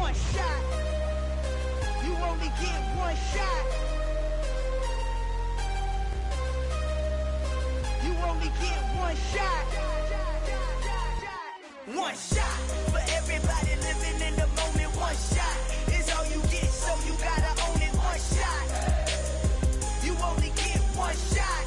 one shot. You only get one shot. You only get one shot. One shot for everybody living in the moment. One shot is all you get, so you gotta own it. One shot. You only get one shot.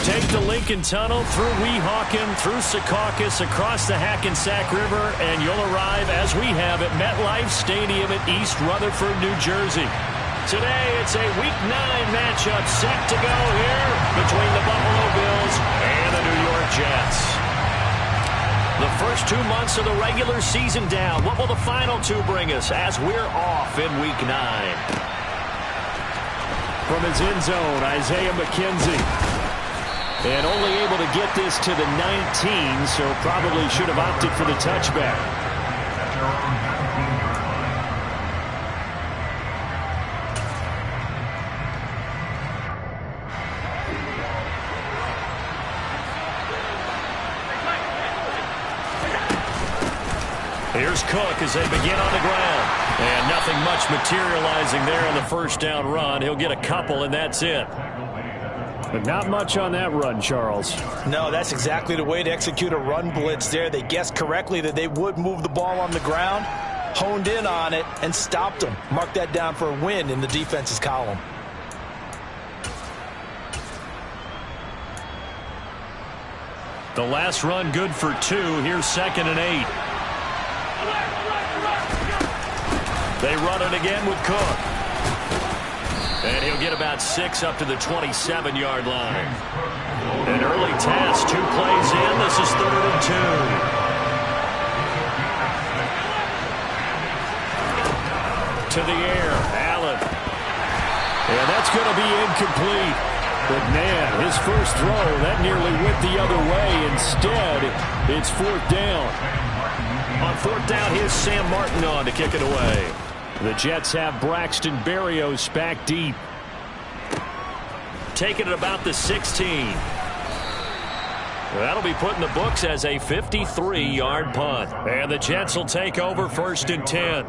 Take the Lincoln Tunnel through Weehawken, through Secaucus, across the Hackensack River, and you'll arrive, as we have, at MetLife Stadium in East Rutherford, New Jersey. Today, it's a Week 9 matchup set to go here between the Buffalo Bills and the New York Jets. The first 2 months of the regular season down. What will the final two bring us as we're off in Week 9? From his end zone, Isaiah McKenzie. And only able to get this to the 19, so probably should have opted for the touchback. Here's Cook as they begin on the ground. And nothing much materializing there on the first down run. He'll get a couple, and that's it. But not much on that run, Charles. No, that's exactly the way to execute a run blitz there. They guessed correctly that they would move the ball on the ground, honed in on it, and stopped them. Mark that down for a win in the defense's column. The last run good for 2. Here's 2nd and 8. They run it again with Cook. And he'll get about 6 up to the 27-yard line. An early task, 2 plays in. This is 3rd and 2. To the air, Allen. And that's going to be incomplete. But, man, his first throw, that nearly went the other way. Instead, it's 4th down. On 4th down, here's Sam Martin on to kick it away. The Jets have Braxton Berrios back deep. Taking it about the 16. That'll be put in the books as a 53-yard punt. And the Jets will take over 1st and 10.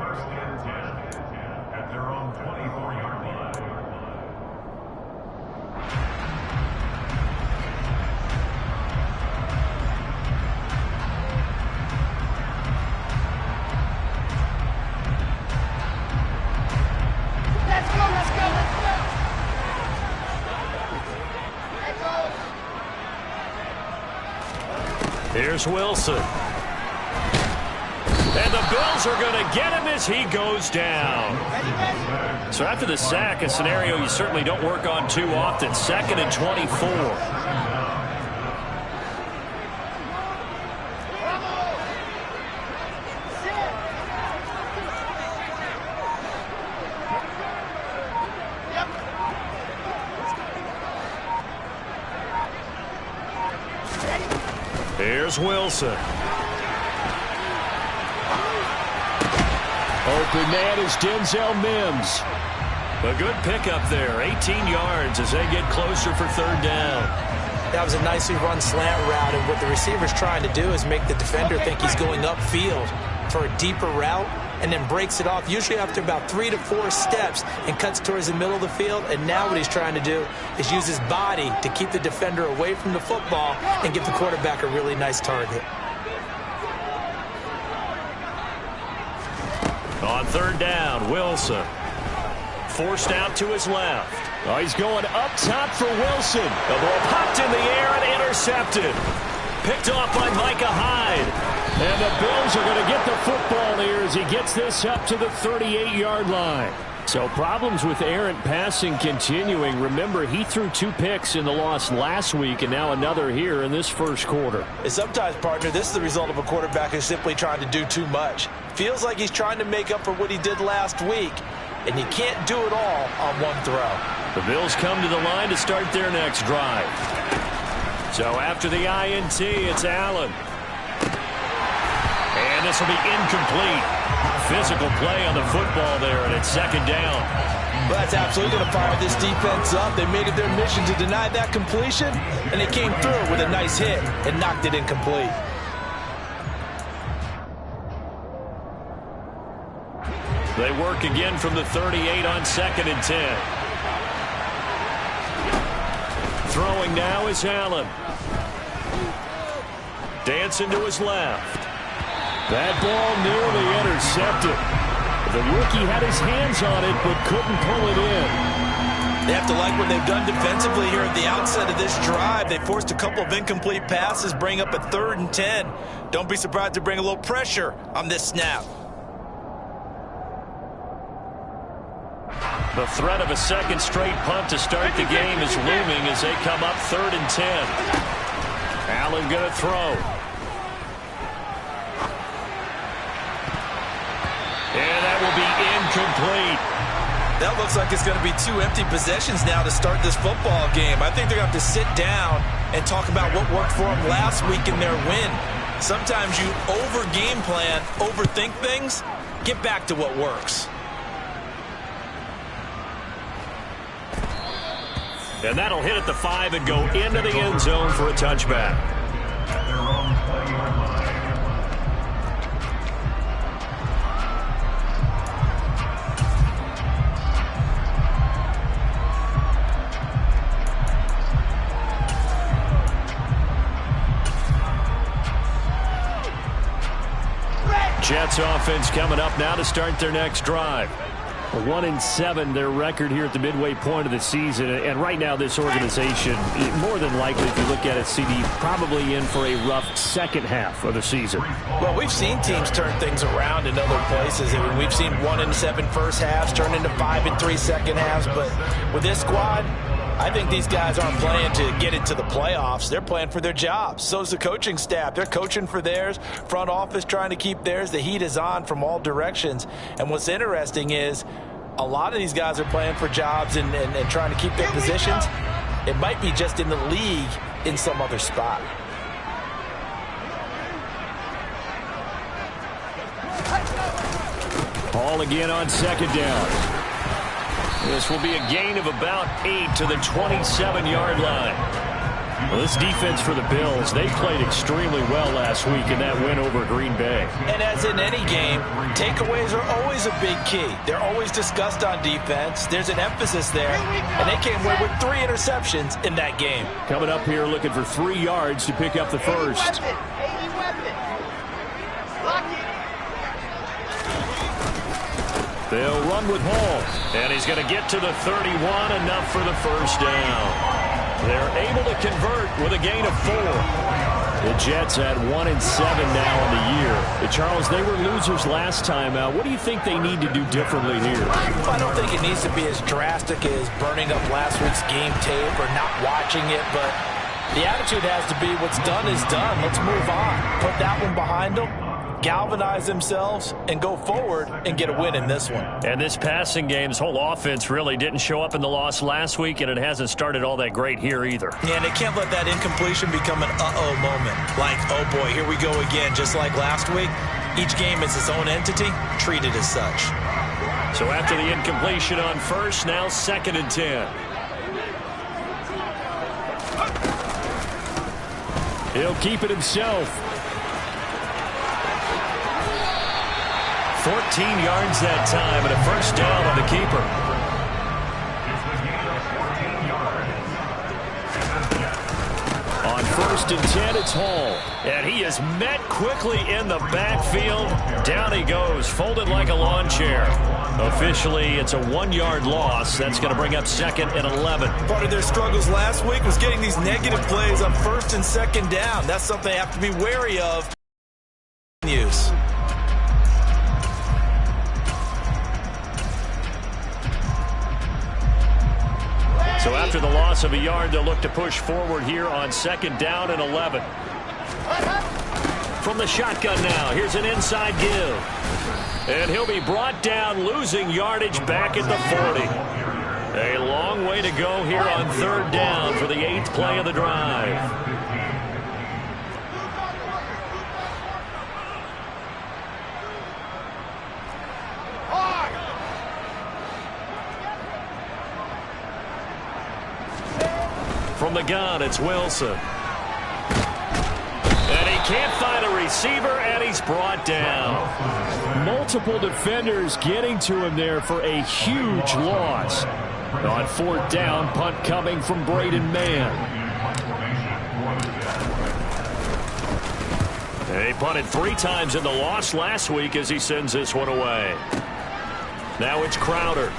Here's Wilson. And the Bills are going to get him as he goes down. So after the sack, a scenario you certainly don't work on too often. 2nd and 24. Here's Wilson. Open man is Denzel Mims. A good pickup there. 18 yards as they get closer for 3rd down. That was a nicely run slant route, and what the receiver's trying to do is make the defender think he's going upfield for a deeper route, and then breaks it off, usually after about 3 to 4 steps, and cuts towards the middle of the field. And now what he's trying to do is use his body to keep the defender away from the football and give the quarterback a really nice target. On 3rd down, Wilson. Forced out to his left. Oh, he's going up top for Wilson. The ball popped in the air and intercepted. Picked off by Micah Hyde. And the Bills are going to get the football here as he gets this up to the 38-yard line. So problems with errant passing continuing. Remember, he threw 2 picks in the loss last week and now another here in this first quarter. And sometimes, partner, this is the result of a quarterback who's simply trying to do too much. Feels like he's trying to make up for what he did last week, and you can't do it all on one throw. The Bills come to the line to start their next drive. So after the INT, it's Allen. And this will be incomplete. Physical play on the football there, and it's second down. Well, that's absolutely going to fire this defense up. They made it their mission to deny that completion, and they came through with a nice hit and knocked it incomplete. They work again from the 38 on 2nd and 10. Throwing now is Allen. Dancing to his left. That ball nearly intercepted. The rookie had his hands on it but couldn't pull it in. They have to like what they've done defensively here at the outset of this drive. They forced a couple of incomplete passes, bring up a 3rd and 10. Don't be surprised to bring a little pressure on this snap. The threat of a second straight punt to start the game is looming as they come up 3rd and 10. Allen going to throw. And that will be incomplete. That looks like it's going to be 2 empty possessions now to start this football game. I think they're going to have to sit down and talk about what worked for them last week in their win. Sometimes you over-game plan, overthink things, get back to what works. And that'll hit at the 5 and go into the end zone for a touchback. Jets offense coming up now to start their next drive. 1-7 their record here at the midway point of the season, and right now this organization, more than likely, if you look at it, CD, probably in for a rough second half of the season. Well, we've seen teams turn things around in other places. I mean, we've seen 1-7 first halves turn into 5-3 second halves, but with this squad, I think these guys aren't playing to get into the playoffs. They're playing for their jobs. So's the coaching staff. They're coaching for theirs. Front office trying to keep theirs. The heat is on from all directions. And what's interesting is a lot of these guys are playing for jobs and trying to keep their positions. It might be just in the league in some other spot. Ball again on second down. This will be a gain of about 8 to the 27-yard line. Well, this defense for the Bills, they played extremely well last week in that win over Green Bay. And as in any game, takeaways are always a big key. They're always discussed on defense. There's an emphasis there, and they came away with 3 interceptions in that game. Coming up here looking for 3 yards to pick up the first. They'll run with Hall, and he's going to get to the 31, enough for the first down. They're able to convert with a gain of 4. The Jets at 1-7 now in the year. Charles, they were losers last time out. What do you think they need to do differently here? I don't think it needs to be as drastic as burning up last week's game tape or not watching it, but the attitude has to be what's done is done. Let's move on. Put that one behind them. Galvanize themselves and go forward and get a win in this one. And this passing game's whole offense really didn't show up in the loss last week, and it hasn't started all that great here either. Yeah, and they can't let that incompletion become an uh-oh moment. Like, oh boy, here we go again. Just like last week, each game is its own entity, treated as such. So after the incompletion on first, now 2nd and 10. He'll keep it himself. 14 yards that time and a first down on the keeper. On 1st and 10, it's Hall. And he is met quickly in the backfield. Down he goes, folded like a lawn chair. Officially, it's a 1-yard loss. That's going to bring up 2nd and 11. Part of their struggles last week was getting these negative plays on 1st and 2nd down. That's something they have to be wary of. Use. So after the loss of a yard, they'll look to push forward here on 2nd down and 11. From the shotgun now, here's an inside give. And he'll be brought down, losing yardage back at the 40. A long way to go here on 3rd down for the 8th play of the drive. From the gun, it's Wilson. And he can't find a receiver, and he's brought down. Multiple defenders getting to him there for a huge loss. On 4th down, punt coming from Braden Mann. He punted 3 times in the loss last week as he sends this one away. Now it's Crowder.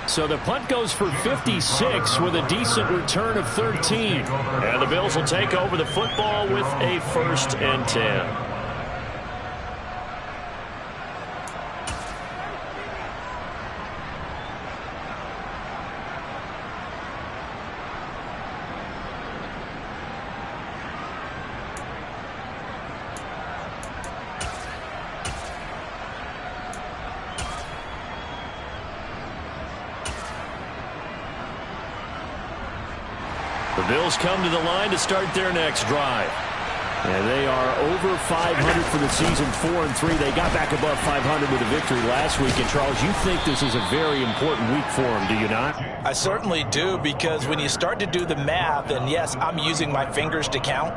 So the punt goes for 56 with a decent return of 13. And the Bills will take over the football with a 1st and 10. The Bills come to the line to start their next drive. And they are over 500 for the season, 4-3. They got back above 500 with a victory last week. And, Charles, you think this is a very important week for them, do you not? I certainly do, because when you start to do the math, and yes, I'm using my fingers to count.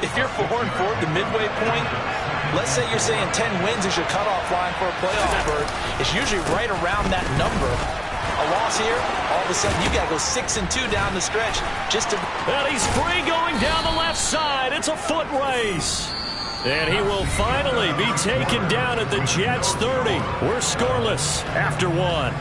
If you're 4-4 at the midway point, let's say you're saying 10 wins is your cutoff line for a playoff berth. It's usually right around that number. A loss here, all of a sudden you got to go 6-2 down the stretch just to... And he's free going down the left side. It's a foot race. And he will finally be taken down at the Jets 30. We're scoreless after 1.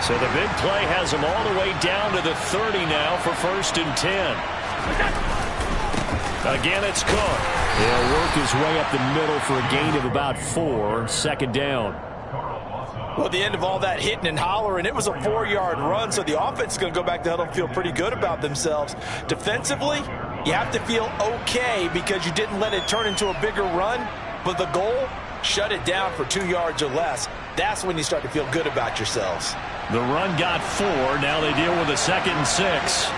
So the big play has him all the way down to the 30 now for 1st and 10. Again, it's Cook. He'll work his way up the middle for a gain of about 4, 2nd down. Well, at the end of all that hitting and hollering, it was a 4-yard run, so the offense is going to go back to huddle and feel pretty good about themselves. Defensively, you have to feel okay because you didn't let it turn into a bigger run, but the goal, shut it down for 2 yards or less. That's when you start to feel good about yourselves. The run got 4. Now they deal with a 2nd and 6.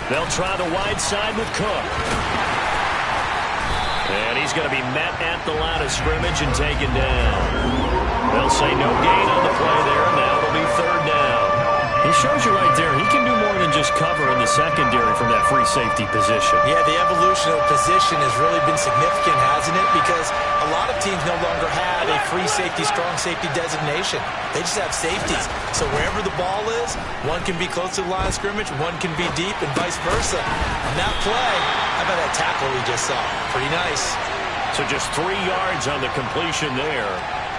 They'll try the wide side with Cook. And he's going to be met at the line of scrimmage and taken down. They'll say no gain on the play there, and now it'll be 3rd down. He shows you right there, he can do more than just cover in the secondary from that free safety position. Yeah, the evolution of position has really been significant, hasn't it? Because a lot of teams no longer have a free safety, strong safety designation. They just have safeties. So wherever the ball is, one can be close to the line of scrimmage, one can be deep, and vice versa. On that play, how about that tackle we just saw? Pretty nice. So just 3 yards on the completion there.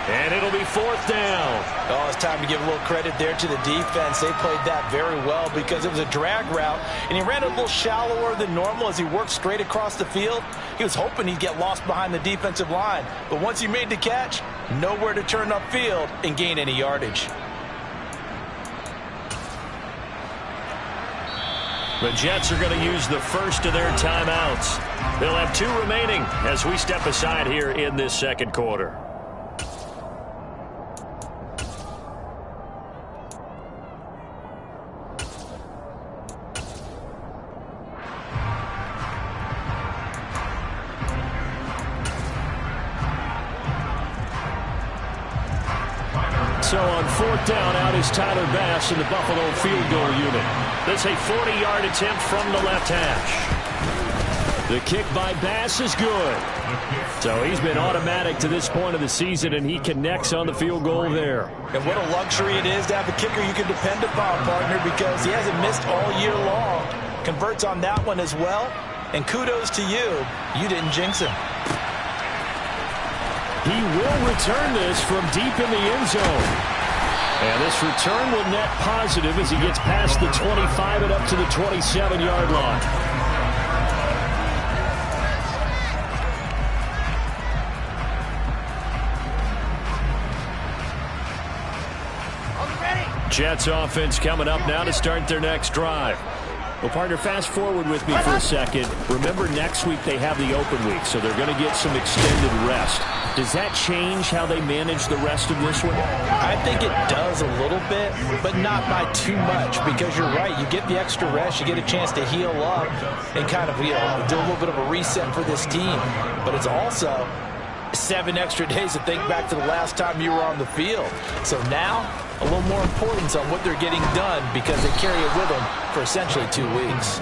And it'll be 4th down. Oh, it's time to give a little credit there to the defense. They played that very well because it was a drag route, and he ran a little shallower than normal as he worked straight across the field. He was hoping he'd get lost behind the defensive line, but once he made the catch, nowhere to turn upfield and gain any yardage. The Jets are going to use the first of their timeouts. They'll have 2 remaining as we step aside here in this 2nd quarter. So on 4th down, out is Tyler Bass in the Buffalo field goal unit. That's a 40-yard attempt from the left hash. The kick by Bass is good. So he's been automatic to this point of the season, and he connects on the field goal there. And what a luxury it is to have a kicker you can depend upon, partner, because he hasn't missed all year long. Converts on that one as well. And kudos to you. You didn't jinx him. He will return this from deep in the end zone. And this return will net positive as he gets past the 25 and up to the 27-yard line. Jets offense coming up now to start their next drive. Well, partner, fast forward with me for a second. Remember, next week they have the open week, so they're going to get some extended rest. Does that change how they manage the rest of this one? I think it does a little bit, but not by too much, because you're right. You get the extra rest. You get a chance to heal up and kind of, do a little bit of a reset for this team. But it's also 7 extra days to think back to the last time you were on the field. So now, a little more importance on what they're getting done because they carry it with them for essentially 2 weeks.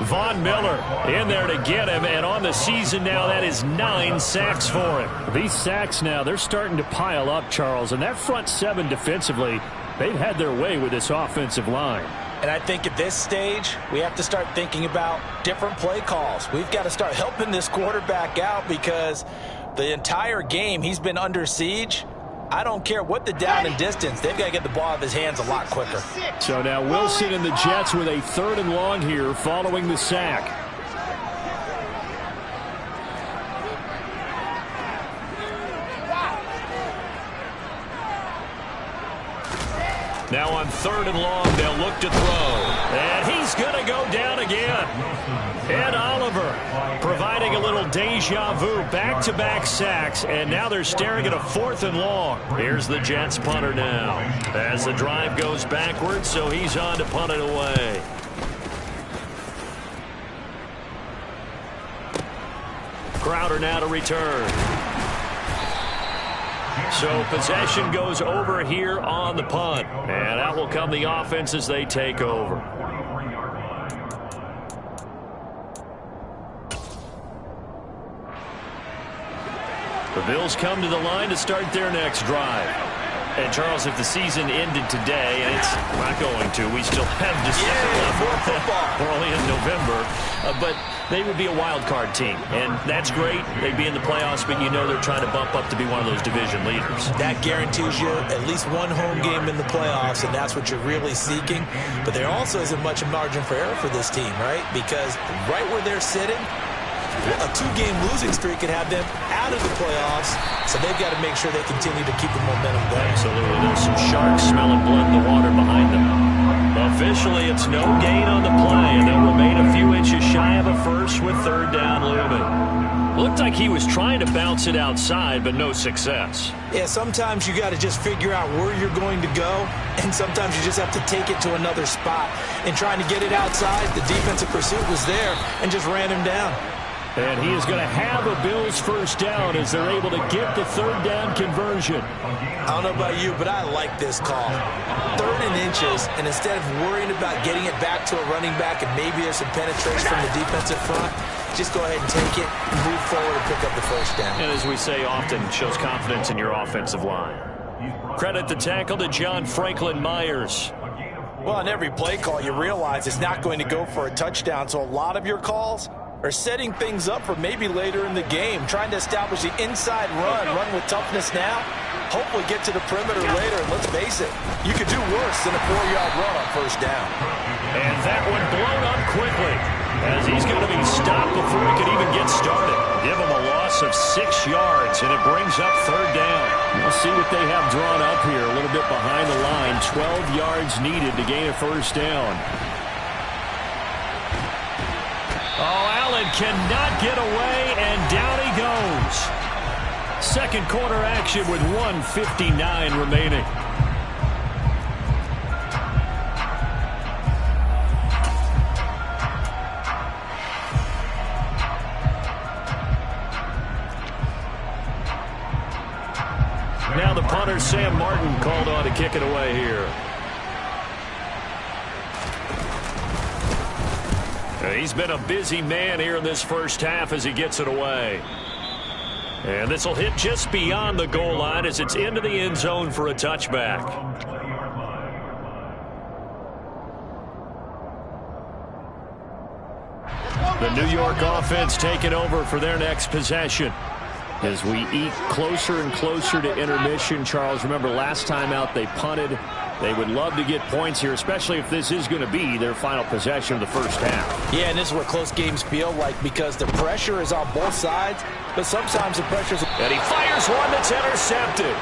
Von Miller in there to get him, and on the season now, that is 9 sacks for him. These sacks now, they're starting to pile up, Charles, and that front 7 defensively, they've had their way with this offensive line. And I think at this stage, we have to start thinking about different play calls. We've got to start helping this quarterback out because the entire game he's been under siege. I don't care what the down and distance. They've got to get the ball out of his hands a lot quicker. So now Wilson and the Jets with a 3rd and long here following the sack. Now on 3rd and long, they'll look to throw. And he's going to go down again. Ed Oliver providing a little deja vu, back-to-back sacks, and now they're staring at a 4th and long. Here's the Jets punter now as the drive goes backwards, so he's on to punt it away. Crowder now to return. So possession goes over here on the punt, and out will come the offense as they take over. The Bills come to the line to start their next drive. And, Charles, if the season ended today, and it's not going to, we still have December left. We're only in November. But they would be a wild card team, and that's great. They'd be in the playoffs, but you know they're trying to bump up to be one of those division leaders. That guarantees you at least one home game in the playoffs, and that's what you're really seeking. But there also isn't much margin for error for this team, right? Because right where they're sitting, a 2-game losing streak could have them out of the playoffs, so they've got to make sure they continue to keep the momentum going. Absolutely. There's some sharks smelling blood in the water behind them. Officially, it's no gain on the play, and they'll remain a few inches shy of a first with 3rd down looming. Looked like he was trying to bounce it outside, but no success. Yeah, sometimes you got to just figure out where you're going to go, and sometimes you just have to take it to another spot. And trying to get it outside, the defensive pursuit was there and just ran him down. And he is going to have a Bills 1st down as they're able to get the 3rd down conversion. I don't know about you, but I like this call. 3rd and inches, and instead of worrying about getting it back to a running back and maybe there's some penetration from the defensive front, just go ahead and take it, move forward, and pick up the 1st down. And as we say often, shows confidence in your offensive line. Credit the tackle to John Franklin Myers. Well, on every play call, you realize it's not going to go for a touchdown, so a lot of your calls are setting things up for maybe later in the game, trying to establish the inside run with toughness now, hopefully get to the perimeter later, and let's face it, you could do worse than a 4-yard run on 1st down. And that one blown up quickly, as he's going to be stopped before he could even get started. Give him a loss of 6 yards, and it brings up 3rd down. We'll see what they have drawn up here, a little bit behind the line, 12 yards needed to gain a 1st down. Oh, Allen cannot get away, and down he goes. 2nd quarter action with 1:59 remaining. Now the punter, Sam Martin, called on to kick it away here. He's been a busy man here in this 1st half as he gets it away. And this will hit just beyond the goal line as it's into the end zone for a touchback. The New York offense taking over for their next possession. As we eat closer and closer to intermission, Charles, remember last time out they punted. They would love to get points here, especially if this is going to be their final possession of the 1st half. Yeah, and this is what close games feel like because the pressure is on both sides, but sometimes the pressure is... And he fires one that's intercepted.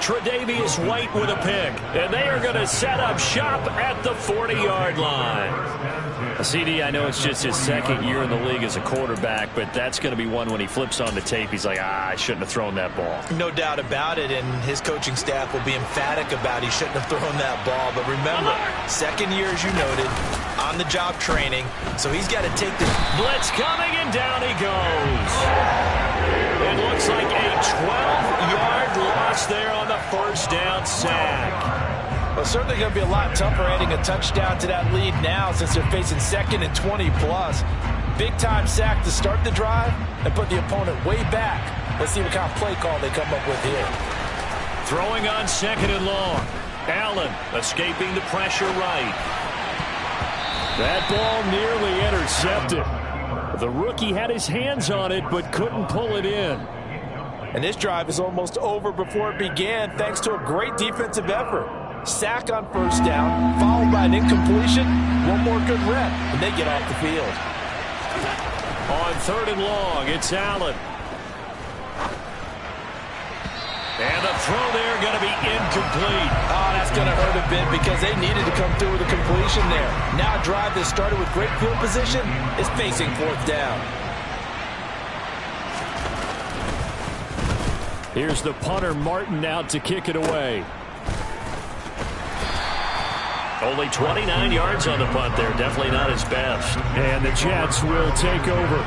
Tre'Davious White with a pick. And they are going to set up shop at the 40-yard line. CD, I know it's just his second year in the league as a quarterback, but that's going to be one when he flips on the tape. He's like, I shouldn't have thrown that ball. No doubt about it, and his coaching staff will be emphatic about he shouldn't have thrown that ball. But remember, second year, as you noted, on-the-job training, so he's got to take the blitz coming, and down he goes. It looks like a 12-yard loss there on the first down sack. Well, certainly going to be a lot tougher adding a touchdown to that lead now since they're facing 2nd and 20-plus. Big-time sack to start the drive and put the opponent way back. Let's see what kind of play call they come up with here. Throwing on 2nd and long. Allen escaping the pressure right. That ball nearly intercepted. The rookie had his hands on it but couldn't pull it in. And this drive is almost over before it began thanks to a great defensive effort. Sack on first down, followed by an incompletion. One more good rep, and they get off the field. On 3rd and long, it's Allen. And the throw there going to be incomplete. Oh, that's going to hurt a bit because they needed to come through with a completion there. Now a drive that started with great field position is facing 4th down. Here's the punter, Martin, out to kick it away. Only 29 yards on the punt there. Definitely not his best. And the Jets will take over.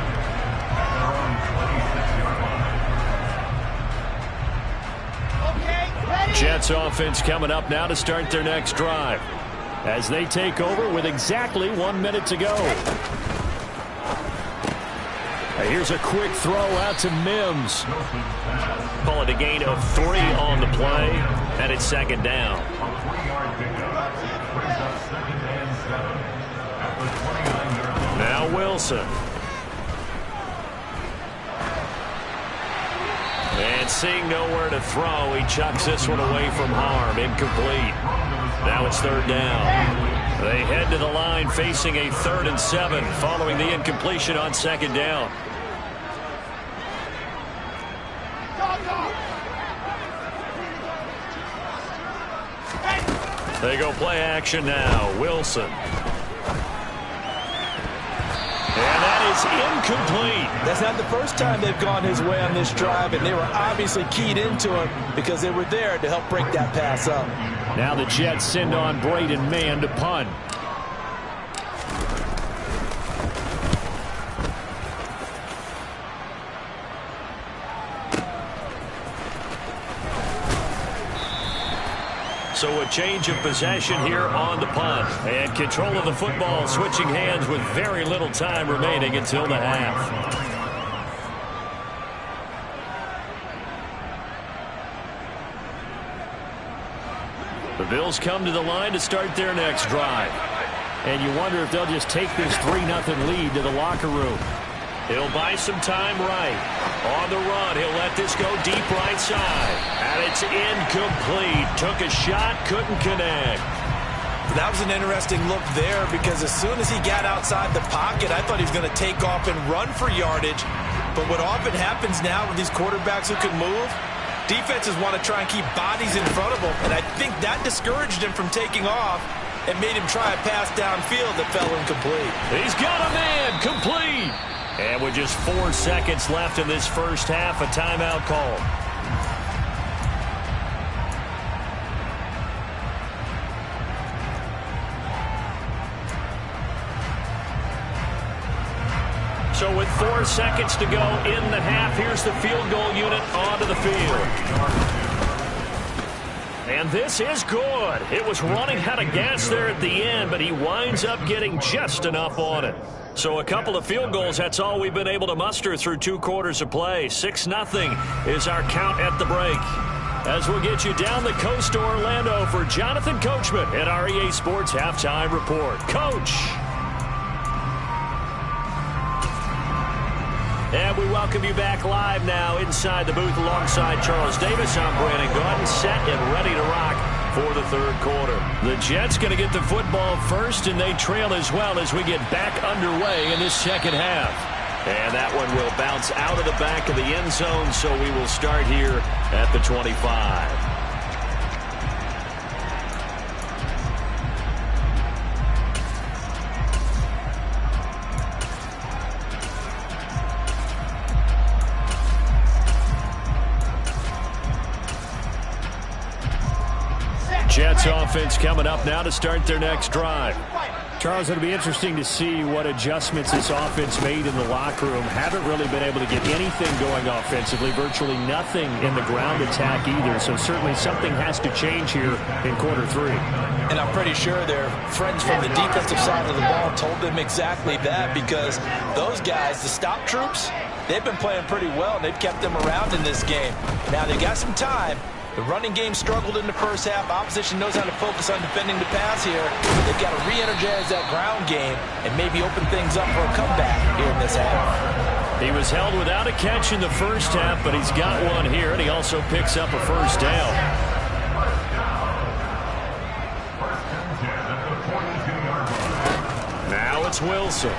Jets offense coming up now to start their next drive as they take over with exactly 1 minute to go. Here's a quick throw out to Mims. Call it a gain of 3 on the play, and it's 2nd down. Now Wilson. And seeing nowhere to throw, he chucks this one away from harm. Incomplete. Now it's 3rd down. They head to the line facing a 3rd and 7 following the incompletion on 2nd down. They go play action now. Wilson. And that is incomplete. That's not the first time they've gone his way on this drive, and they were obviously keyed into it because they were there to help break that pass up. Now the Jets send on Braden Mann to punt. So a change of possession here on the punt. And control of the football switching hands with very little time remaining until the half. The Bills come to the line to start their next drive. And you wonder if they'll just take this 3-0 lead to the locker room. He'll buy some time right. On the run, he'll let this go deep right side. And it's incomplete. Took a shot, couldn't connect. That was an interesting look there because as soon as he got outside the pocket, I thought he was going to take off and run for yardage. But what often happens now with these quarterbacks who can move, defenses want to try and keep bodies in front of them. And I think that discouraged him from taking off and made him try a pass downfield that fell incomplete. He's got a man, complete. And with just 4 seconds left in this first half, a timeout call. So with 4 seconds to go in the half, here's the field goal unit onto the field. And this is good. It was running out of gas there at the end, but he winds up getting just enough on it. So a couple of field goals, that's all we've been able to muster through 2 quarters of play. 6-0 is our count at the break. As we'll get you down the coast to Orlando for Jonathan Coachman at our EA Sports Halftime Report. Coach. And we welcome you back live now inside the booth alongside Charles Davis. I'm Brandon Gaudin, set and ready to rock for the third quarter. The Jets going to get the football first, and they trail as well as we get back underway in this second half. And that one will bounce out of the back of the end zone, so we will start here at the 25. Jets offense coming up now to start their next drive. Charles, it'll be interesting to see what adjustments this offense made in the locker room. Haven't really been able to get anything going offensively, virtually nothing in the ground attack either. So certainly something has to change here in quarter 3. And I'm pretty sure their friends from the defensive side of the ball told them exactly that, because those guys, the stop troops, they've been playing pretty well, and they've kept them around in this game. Now they got some time. The running game struggled in the first half. Opposition knows how to focus on defending the pass here. They've got to re-energize that ground game and maybe open things up for a comeback here in this half. He was held without a catch in the first half, but he's got one here, and he also picks up a first down. Now it's Wilson.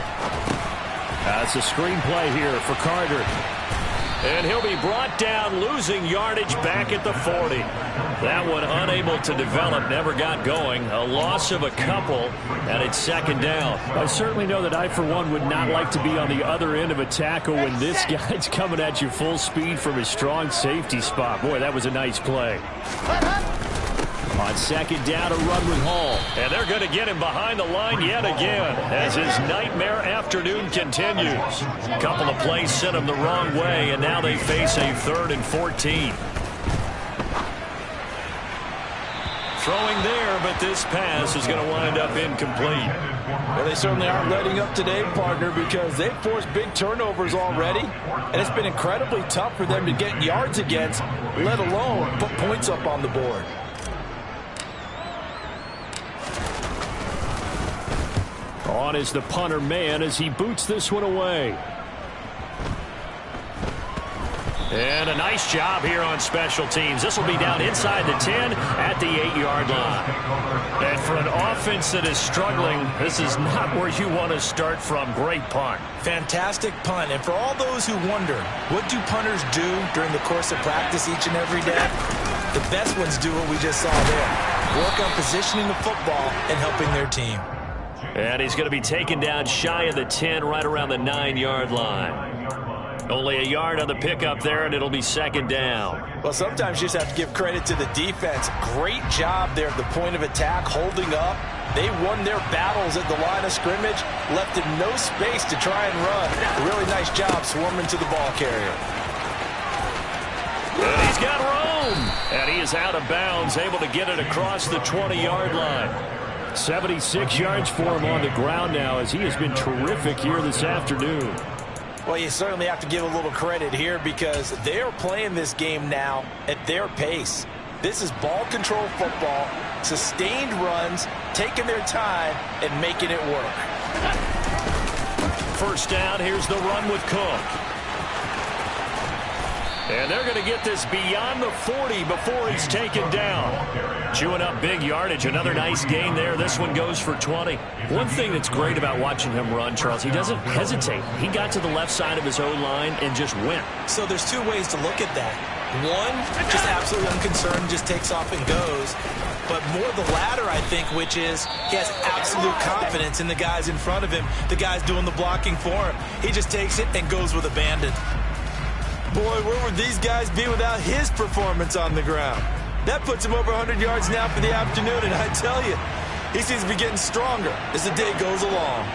That's a screenplay here for Carter. And he'll be brought down, losing yardage back at the 40. That one unable to develop, never got going. A loss of a couple, and it's second down. I certainly know that I, for one, would not like to be on the other end of a tackle when this guy's coming at you full speed from his strong safety spot. Boy, that was a nice play. On second down, a run with Hall. And they're going to get him behind the line yet again as his nightmare afternoon continues. A couple of plays sent him the wrong way, and now they face a 3rd and 14. Throwing there, but this pass is going to wind up incomplete. Well, they certainly aren't letting up today, partner, because they've forced big turnovers already, and it's been incredibly tough for them to get yards against, let alone put points up on the board. On is the punter man as he boots this one away. And a nice job here on special teams. This will be down inside the 10 at the 8-yard line. And for an offense that is struggling, this is not where you want to start from. Great punt. Fantastic punt. And for all those who wonder, what do punters do during the course of practice each and every day? The best ones do what we just saw there. Work on positioning the football and helping their team. And he's going to be taken down shy of the 10, right around the 9-yard line. Only a yard on the pickup there, and it'll be second down. Well, sometimes you just have to give credit to the defense. Great job there at the point of attack, holding up. They won their battles at the line of scrimmage, left him no space to try and run. A really nice job swarming to the ball carrier. And he's got room. And he is out of bounds, able to get it across the 20-yard line. 76 yards for him on the ground now, as he has been terrific here this afternoon. Well, you certainly have to give a little credit here because they are playing this game now at their pace. This is ball control football, sustained runs, taking their time, and making it work. First down, here's the run with Cook. And they're going to get this beyond the 40 before he's taken down. Chewing up big yardage. Another nice gain there. This one goes for 20. One thing that's great about watching him run, Charles, he doesn't hesitate. He got to the left side of his O-line and just went. So there's two ways to look at that. One, just absolutely unconcerned, just takes off and goes. But more the latter, I think, which is he has absolute confidence in the guys in front of him, the guys doing the blocking for him. He just takes it and goes with abandon. Boy, where would these guys be without his performance on the ground? That puts him over 100 yards now for the afternoon, and I tell you, he seems to be getting stronger as the day goes along.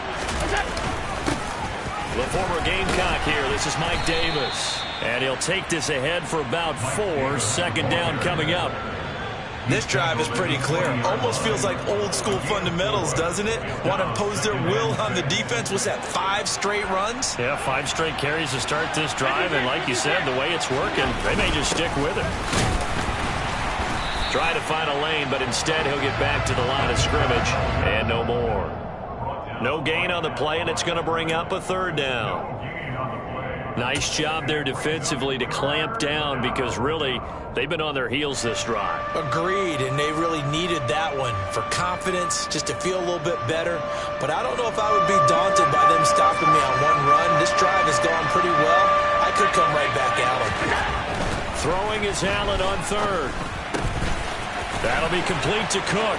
The former Gamecock here. This is Mike Davis. And he'll take this ahead for about 4. Second down coming up. This drive is pretty clear. Almost feels like old school fundamentals, doesn't it? Want to impose their will on the defense. What's that, 5 straight runs? Yeah, 5 straight carries to start this drive. And like you said, the way it's working, they may just stick with it. Try to find a lane, but instead he'll get back to the line of scrimmage. And no more. No gain on the play, and it's going to bring up a 3rd down. Nice job there defensively to clamp down because really they've been on their heels this drive. Agreed, and they really needed that one for confidence, just to feel a little bit better. But I don't know if I would be daunted by them stopping me on one run. This drive has gone pretty well. I could come right back at them. Throwing is Allen on 3rd. That'll be complete to Cook.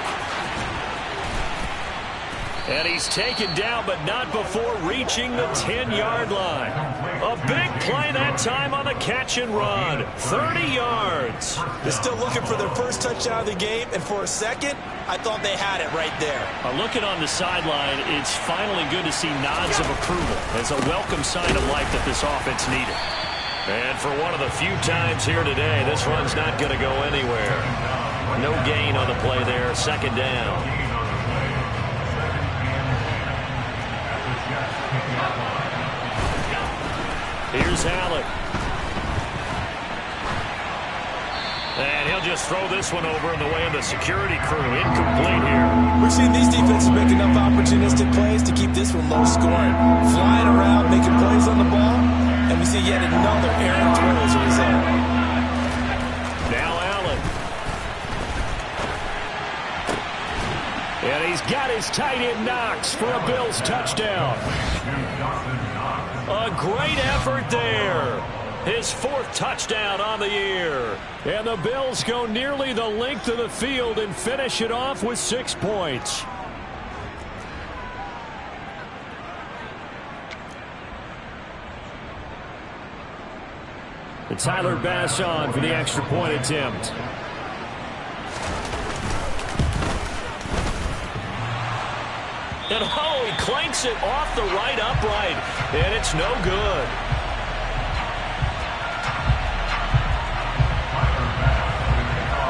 And he's taken down, but not before reaching the 10-yard line. A big play that time on the catch and run. 30 yards. They're still looking for their first touchdown of the game, and for a second, I thought they had it right there. Looking on the sideline, it's finally good to see nods of approval as a welcome sign of life that this offense needed. And for one of the few times here today, this run's not going to go anywhere. No gain on the play there, second down. Here's Allen. And he'll just throw this one over in the way of the security crew. Incomplete here. We've seen these defenses make enough opportunistic plays to keep this one low scoring. Flying around, making plays on the ball, and we see yet another errant throw as a result. Now Allen. And he's got his tight end Knox for a Bills touchdown. A great effort there. His fourth touchdown on the year. And the Bills go nearly the length of the field and finish it off with 6 points. And Tyler Bass on for the extra point attempt. And oh, he clanks it off the right upright. And it's no good.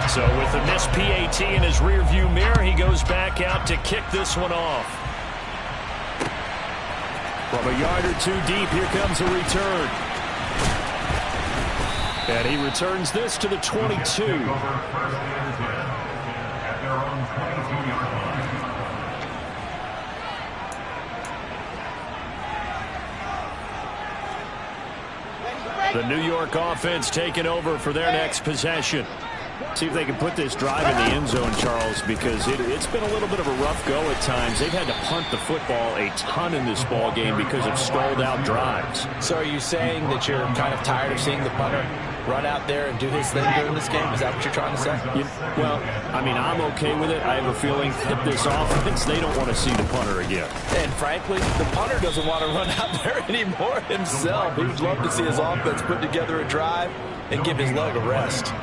So with the missed PAT in his rearview mirror, he goes back out to kick this one off. From a yard or two deep, here comes a return. And he returns this to the 22. The New York offense taking over for their next possession. See if they can put this drive in the end zone, Charles, because it's been a little bit of a rough go at times. They've had to punt the football a ton in this ball game because of stalled out drives. So are you saying that you're kind of tired of seeing the punter run out there and do his thing during this game? Is that what you're trying to say? Well, I mean, I'm okay with it. I have a feeling that this offense, they don't want to see the punter again. And frankly, the punter doesn't want to run out there anymore himself. He would love to see his offense put together a drive and give his leg a rest.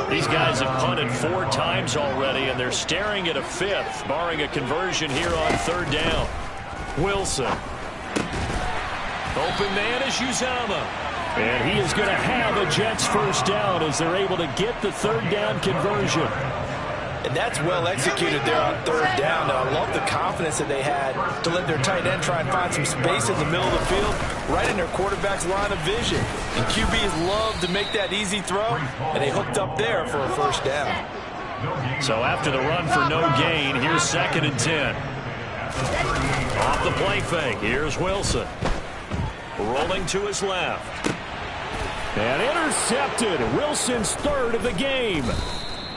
These guys have punted 4 times already, and they're staring at a 5th, barring a conversion here on 3rd down. Wilson. Open man is Uzomah. And he is going to have a Jets first down as they're able to get the 3rd down conversion. And that's well executed there on 3rd down. Now, I love the confidence that they had to let their tight end try and find some space in the middle of the field, right in their quarterback's line of vision. And QBs love to make that easy throw, and they hooked up there for a first down. So after the run for no gain, here's 2nd and 10. Off the play fake, here's Wilson. Rolling to his left. And intercepted. Wilson's 3rd of the game.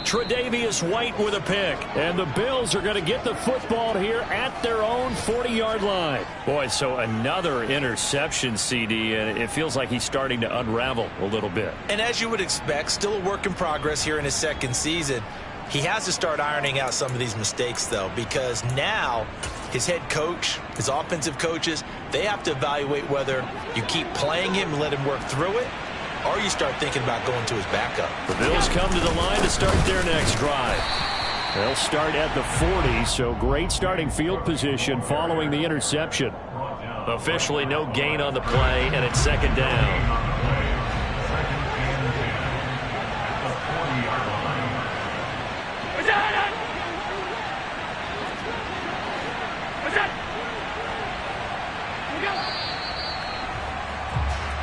Tre'Davious White with a pick. And the Bills are going to get the football here at their own 40-yard line. Boy, so another interception, CD, and it feels like he's starting to unravel a little bit. And as you would expect, still a work in progress here in his 2nd season. He has to start ironing out some of these mistakes, though, because now his head coach, his offensive coaches, they have to evaluate whether you keep playing him and let him work through it, or you start thinking about going to his backup. The Bills come to the line to start their next drive. They'll start at the 40, so great starting field position following the interception. Officially no gain on the play, and it's 2nd down.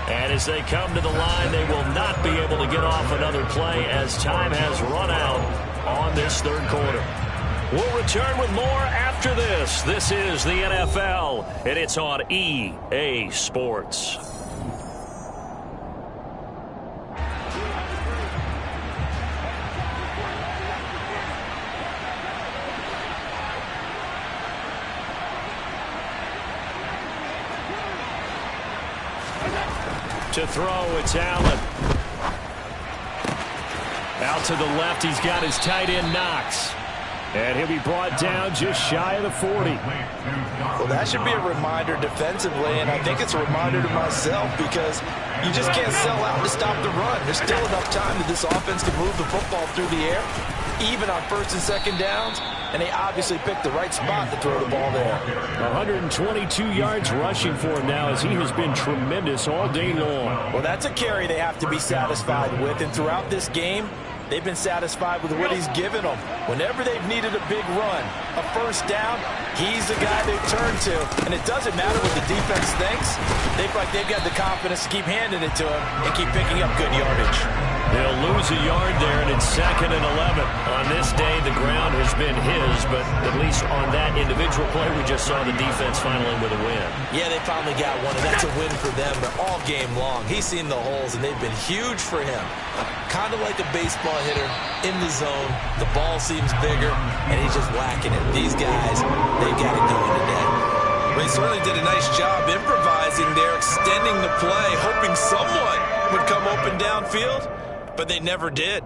And as they come to the line, they will not be able to get off another play as time has run out on this 3rd quarter. We'll return with more after this. This is the NFL, and it's on EA Sports. To throw, it's Allen. Out to the left, he's got his tight end Knox. And he'll be brought down just shy of the 40. Well, that should be a reminder defensively, and I think it's a reminder to myself because you just can't sell out to stop the run. There's still enough time that this offense can move the football through the air, even on first and second downs, and they obviously picked the right spot to throw the ball there. 122 yards rushing for him now as he has been tremendous all day long. Well, that's a carry they have to be satisfied with, and throughout this game, they've been satisfied with what he's given them. Whenever they've needed a big run, a first down, he's the guy they turn to. And it doesn't matter what the defense thinks. They feel like they've got the confidence to keep handing it to him and keep picking up good yardage. They'll lose a yard there, and it's 2nd and 11. On this day, the ground has been his, but at least on that individual play, we just saw the defense finally with a win. Yeah, they finally got one, and that's a win for them. But all game long, he's seen the holes, and they've been huge for him. Kind of like a baseball hitter in the zone. The ball seems bigger, and he's just whacking it. These guys, they've got it going today. They certainly did a nice job improvising there, extending the play, hoping someone would come open downfield, but they never did.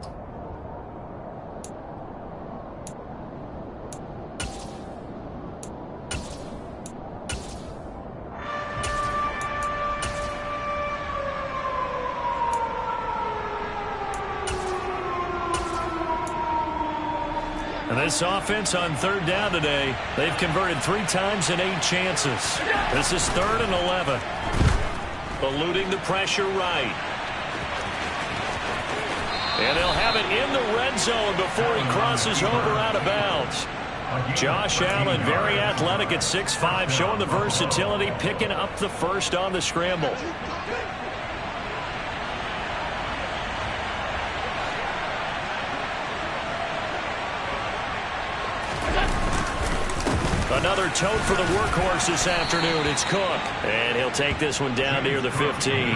And this offense on 3rd down today, they've converted 3 times in 8 chances. This is 3rd and 11. Eluding the pressure right. And they'll have it in the red zone before he crosses over out of bounds. Josh Allen, very athletic at 6'5", showing the versatility, picking up the first on the scramble. Another tote for the workhorse this afternoon. It's Cook. And he'll take this one down near the 15.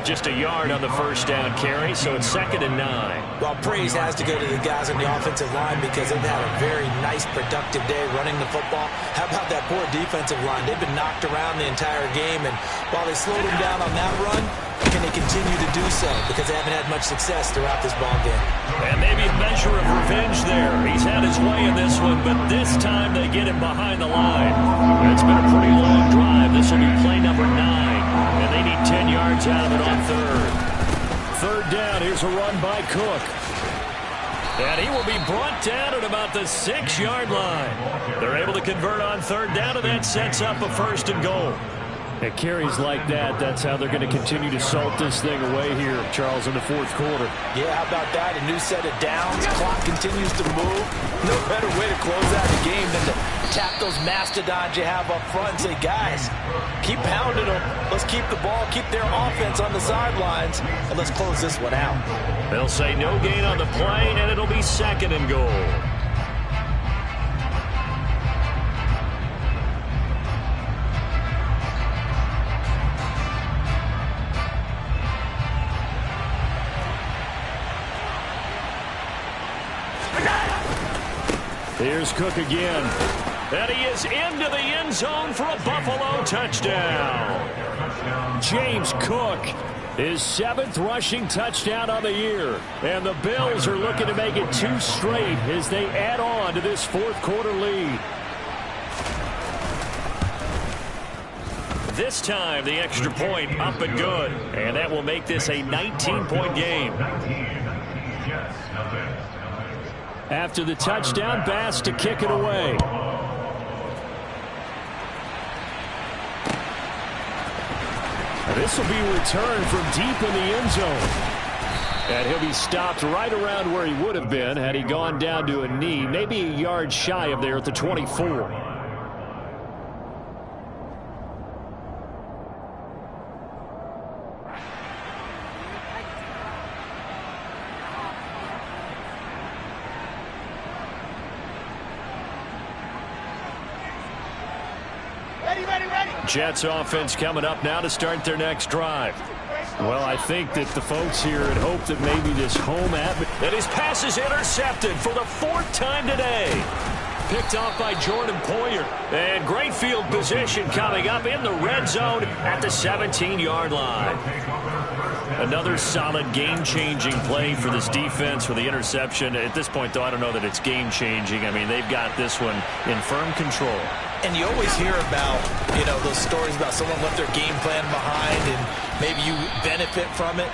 Just a yard on the first down carry, so it's 2nd and 9. Well, praise has to go to the guys on the offensive line because they've had a very nice, productive day running the football. How about that poor defensive line? They've been knocked around the entire game, and while they slowed them down on that run, can they continue to do so? Because they haven't had much success throughout this ball game. And maybe a measure of revenge there. He's had his way in this one, but this time they get him behind the line. It's been a pretty long drive. This will be play number 9, and they need 10 yards out of it on 3rd. 3rd down, here's a run by Cook. And he will be brought down at about the 6-yard line. They're able to convert on 3rd down, and that sets up a 1st and goal. At carries like that, that's how they're going to continue to salt this thing away here, Charles, in the 4th quarter. Yeah, how about that? A new set of downs. Clock continues to move. No better way to close out the game than to tap those mastodons you have up front and say, guys, keep pounding them. Let's keep the ball, keep their offense on the sidelines, and let's close this one out. They'll say no gain on the play, and it'll be 2nd and goal. Here's Cook again. And he is into the end zone for a Buffalo touchdown. James Cook, his 7th rushing touchdown on the year. And the Bills are looking to make it 2 straight as they add on to this 4th quarter lead. This time, the extra point up and good. And that will make this a 19-point game. After the touchdown, Bass to kick it away. This will be returned from deep in the end zone. And he'll be stopped right around where he would have been had he gone down to a knee, maybe a yard shy of there at the 24. Jets offense coming up now to start their next drive. Well, I think that the folks here had hoped that maybe this home atmosphere. And his pass is intercepted for the 4th time today. picked off by Jordan Poyer. And great field position coming up in the red zone at the 17-yard line. Another solid game-changing play for this defense with the interception. At this point, though, I don't know that it's game-changing. I mean, they've got this one in firm control. And you always hear about, those stories about someone left their game plan behind and maybe you benefit from it.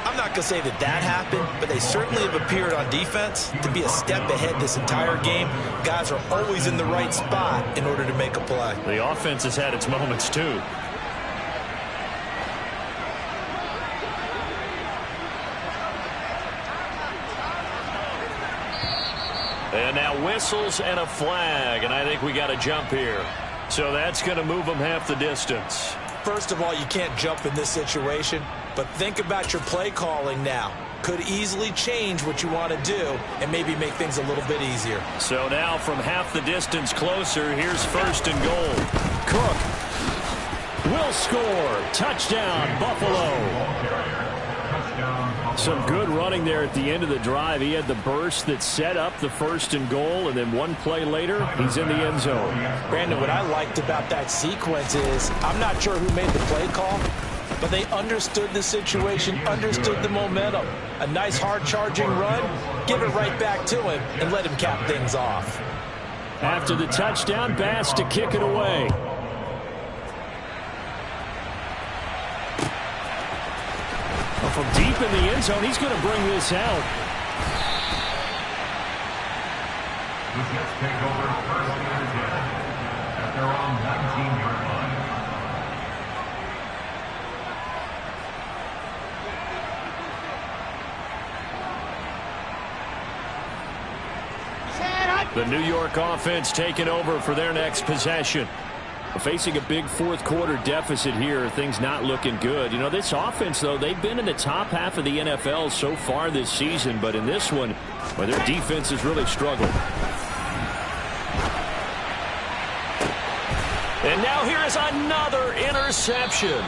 I'm not going to say that happened, but they certainly have appeared on defense to be a step ahead this entire game. Guys are always in the right spot in order to make a play. The offense has had its moments, too. And now whistles and a flag, and I think we got a jump here. So that's going to move them half the distance. First of all, you can't jump in this situation, but think about your play calling now. Could easily change what you want to do and maybe make things a little bit easier. So now from half the distance closer, here's 1st and goal. Cook will score. Touchdown, Buffalo. Some good running there at the end of the drive. He had the burst that set up the 1st and goal, and then one play later, he's in the end zone. Brandon, what I liked about that sequence is I'm not sure who made the play call, but they understood the situation, understood the momentum. A nice hard-charging run, give it right back to him, and let him cap things off. After the touchdown, Bass to kick it away. From deep in the end zone, he's going to bring this out. The Jets take over 1st and 10 at their own 19-yard line. The New York offense taking over for their next possession. Facing a big fourth-quarter deficit here, things not looking good. This offense, though, they've been in the top half of the NFL so far this season, but in this one, well, their defense is really struggling. And now here is another interception.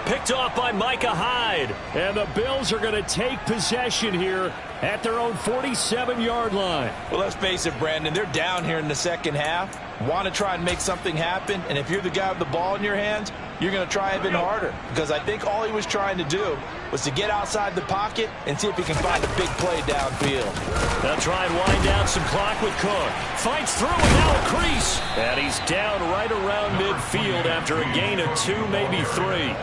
Picked off by Micah Hyde. And the Bills are going to take possession here at their own 47-yard line. Well, let's face it, Brandon, they're down here in the second half. Want to try and make something happen, and if you're the guy with the ball in your hands, you're going to try even harder, because I think all he was trying to do was to get outside the pocket and see if he can find a big play downfield. They'll try and wind down some clock with Cook. Fights through and now a crease. And he's down right around midfield after a gain of 2, maybe 3.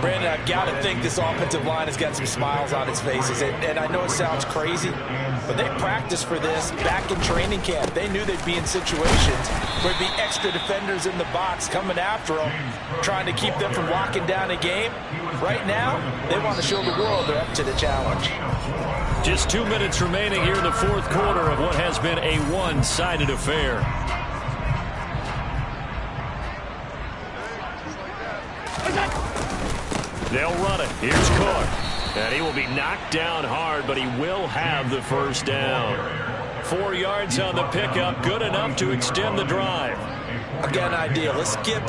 Brandon, I've got to think this offensive line has got some smiles on its faces. And I know it sounds crazy, but they practiced for this back in training camp. They knew they'd be in situations where there'd be extra defenders in the box coming after them, trying to keep them from locking down a game. Right now, they want to show the world they're up to the challenge. Just 2 minutes remaining here in the fourth quarter of what has been a one-sided affair. They'll run it. Here's Cook. And he will be knocked down hard, but he will have the first down. 4 yards on the pickup, good enough to extend the drive. I've got an idea. Let's skip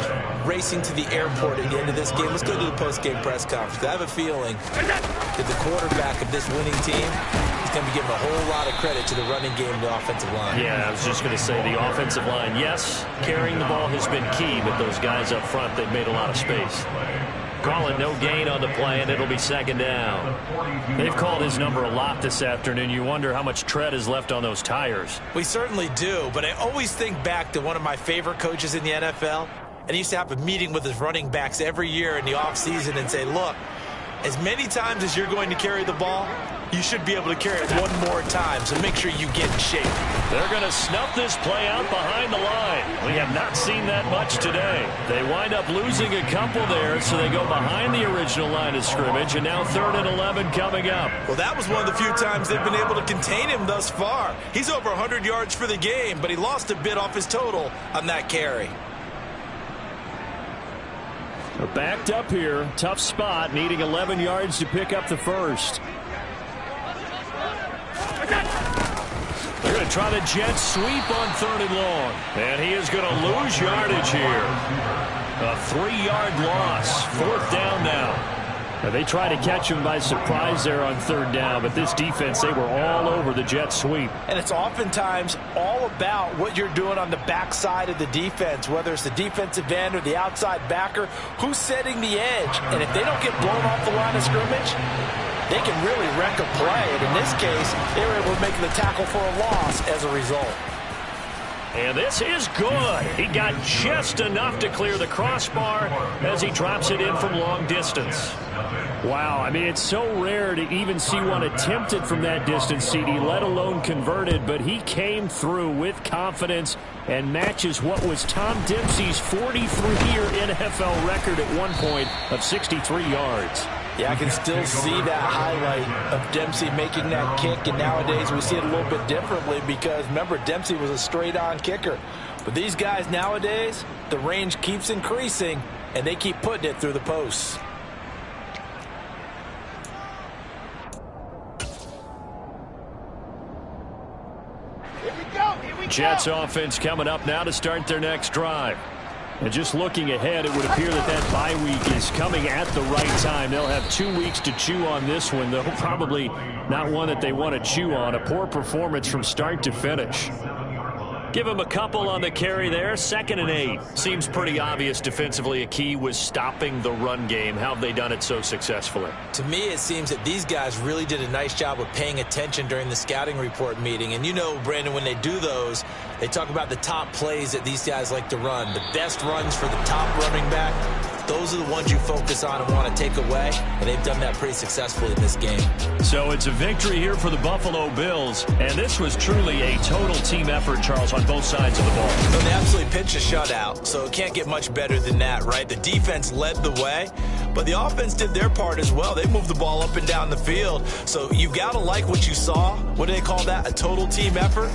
racing to the airport at the end of this game. Let's go to the post-game press conference. I have a feeling that the quarterback of this winning team is going to be giving a whole lot of credit to the running game and the offensive line. Yeah, I was just going to say the offensive line, yes, carrying the ball has been key, but those guys up front, they've made a lot of space. Calling no gain on the play, and it'll be second down. They've called his number a lot this afternoon. You wonder how much tread is left on those tires. We certainly do, but I always think back to one of my favorite coaches in the NFL, and he used to have a meeting with his running backs every year in the offseason and say, look, as many times as you're going to carry the ball, you should be able to carry it one more time, so make sure you get in shape. They're going to snuff this play out behind the line. We have not seen that much today. They wind up losing a couple there, so they go behind the original line of scrimmage, and now 3rd and 11 coming up. Well, that was one of the few times they've been able to contain him thus far. He's over 100 yards for the game, but he lost a bit off his total on that carry. They're backed up here. Tough spot, needing 11 yards to pick up the first. They're going to try the jet sweep on 3rd and long. And he is going to lose yardage here. A 3-yard loss. 4th down now. They tried to catch him by surprise there on third down, but this defense, they were all over the jet sweep. And it's oftentimes all about what you're doing on the backside of the defense, whether it's the defensive end or the outside backer, who's setting the edge. And if they don't get blown off the line of scrimmage, they can really wreck a play. And in this case, they were able to make the tackle for a loss as a result. And this is good. He got just enough to clear the crossbar as he drops it in from long distance. Wow, I mean, it's so rare to even see one attempted from that distance, CD, let alone converted, but he came through with confidence and matches what was Tom Dempsey's 43-year NFL record at one point of 63 yards. Yeah, I can still see that highlight of Dempsey making that kick, and nowadays we see it a little bit differently because, remember, Dempsey was a straight-on kicker. But these guys nowadays, the range keeps increasing, and they keep putting it through the posts. Jets offense coming up now to start their next drive. And just looking ahead, it would appear that bye week is coming at the right time. They'll have 2 weeks to chew on this one, though probably not one that they want to chew on. A poor performance from start to finish. Give him a couple on the carry there. 2nd and 8. Seems pretty obvious defensively a key was stopping the run game. How have they done it so successfully? To me, it seems that these guys really did a nice job of paying attention during the scouting report meeting. And you know, Brandon, when they do those, they talk about the top plays that these guys like to run. The best runs for the top running back. Those are the ones you focus on and want to take away, and they've done that pretty successfully in this game. So it's a victory here for the Buffalo Bills, and this was truly a total team effort, Charles, on both sides of the ball. Well, they absolutely pinched a shutout, so it can't get much better than that, right? The defense led the way, but the offense did their part as well. They moved the ball up and down the field, so you've got to like what you saw. What do they call that? A total team effort?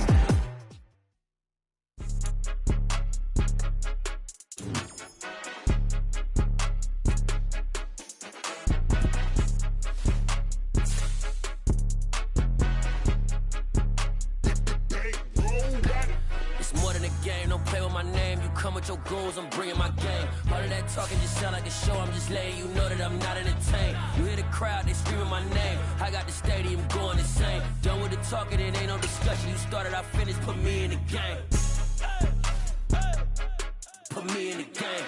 Your goals, I'm bringing my game. All of that talking just sound like a show. I'm just letting you know that I'm not entertained. You hear the crowd, they screaming my name. I got the stadium going insane. Done with the talking, it ain't no discussion. You started, I finished, put me in the game. Put me in the game.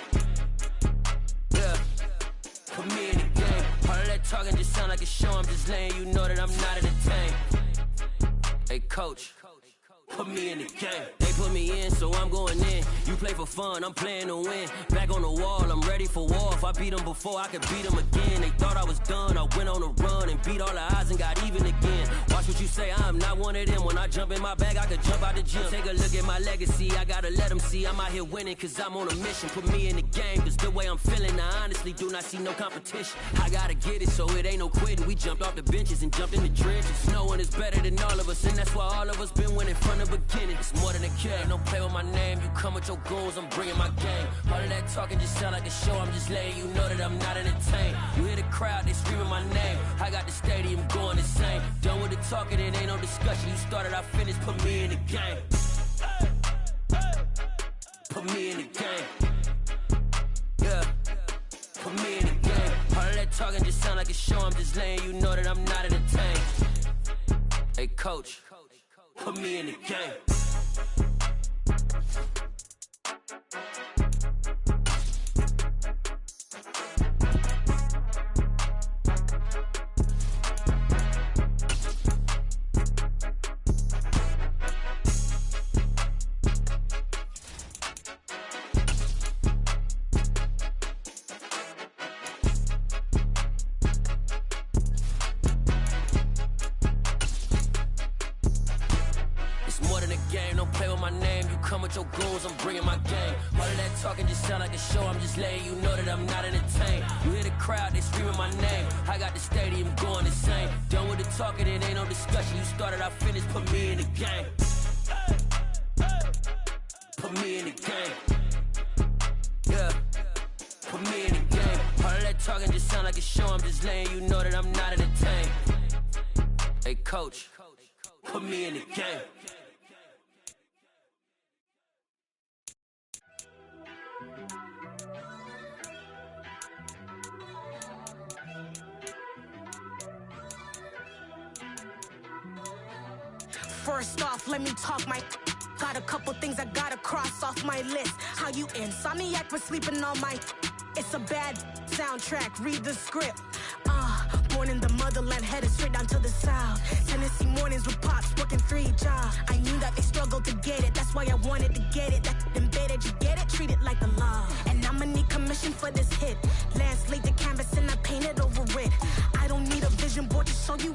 Yeah, put me in the game. All of that talking just sound like a show. I'm just letting you know that I'm not entertained. Hey, coach. Put me in the game. They put me in, so I'm going in. You play for fun, I'm playing to win. Back on the wall, I'm ready for war. If I beat them before, I could beat them again. They thought I was done, I went on a run and beat all the odds and got even again. Watch what you say, I'm not one of them. When I jump in my bag, I could jump out the gym. Take a look at my legacy, I gotta let them see I'm out here winning, cause I'm on a mission. Put me in the game, cause the way I'm feeling, I honestly do not see no competition. I gotta get it, so it ain't no quitting. We jumped off the benches and jumped in the trenches. No one is better than all of us, and that's why all of us been winning from the beginning. It's more than a game, don't play with my name. You come with your goals, I'm bringing my game. All of that talking just sound like a show. I'm just letting you know that I'm not entertained. You hear the crowd, they screaming my name. I got the stadium going insane. Done with the talking, it ain't no discussion. You started, I finished, put me in the game. Put me in the game. Yeah, put me in the game. All of that talking just sound like a show. I'm just letting you know that I'm not entertained. Hey, coach. Put me in the game. Your goals, I'm bringing my game. All of that talking just sound like a show. I'm just letting you know that I'm not entertained. You hear the crowd, they screaming my name. I got the stadium going insane. Done with the talking, it ain't no discussion. You started, I finished, put me in the game. Put me in the game. Yeah, put me in the game. All of that talking just sound like a show. I'm just letting you know that I'm not entertained. Hey, coach, put me in the game. First off, let me talk my. Got a couple things I gotta cross off my list. How you insomniac for sleeping on my. It's a bad soundtrack, read the script. Born in the motherland, headed straight down to the south. Tennessee mornings with pops, working 3 jobs. I knew that they struggled to get it, that's why I wanted to get it. That embedded, you get it, treat it like the law. And I'ma need commission for this hit. Lance laid the canvas and I painted over it. I don't need a vision board to show you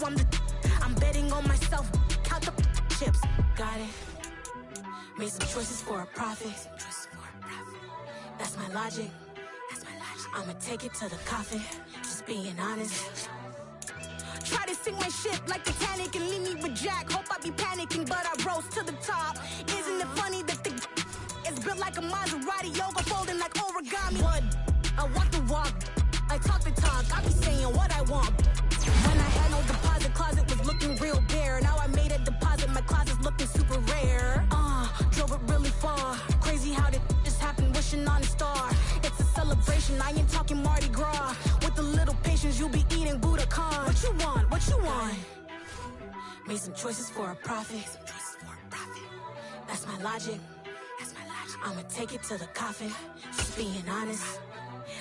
I'm betting on myself, count the chips. Got it. Made some choices for a profit. That's my logic. I'ma take it to the coffin, just being honest. Try to sink my ship like Titanic and leave me with Jack. Hope I be panicking, but I rose to the top. Isn't it funny that the is built like a Maserati, yoga folding like origami? What? I walk the walk, I talk the talk, I be saying what I want. When I had no deposit, closet was looking real bare. Now I made a deposit, my closet's looking super rare. Drove it really far. Crazy how did this happen, wishing on a star. It's a celebration, I ain't talking Mardi Gras. With a little patience, you'll be eating Budokan. What you want? What you want? Made some choices for a profit. That's my logic. I'ma take it to the coffin, just being honest.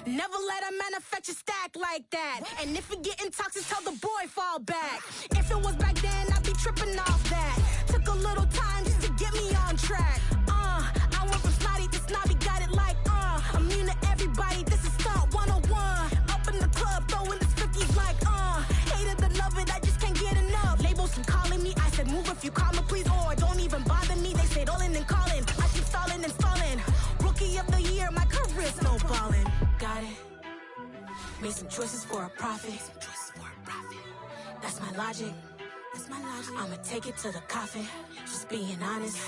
Never let a manufacture stack like that. And if it getting toxic, tell the boy fall back. If it was back then, I'd be tripping off that. Took a little time just to get me on track. I went from snotty to snobby, got it like immune to everybody, this is stunt 101. Up in the club, throwing this 50s like hated the love it, I just can't get enough. Labels from calling me, I said move if you call me please, or don't even bother me. They said all in and calling, I keep stalling and stalling. Rookie of the year, my career's no ballin'. Got it. Made some choices for a profit. That's my logic. I'ma take it to the coffin, just being honest.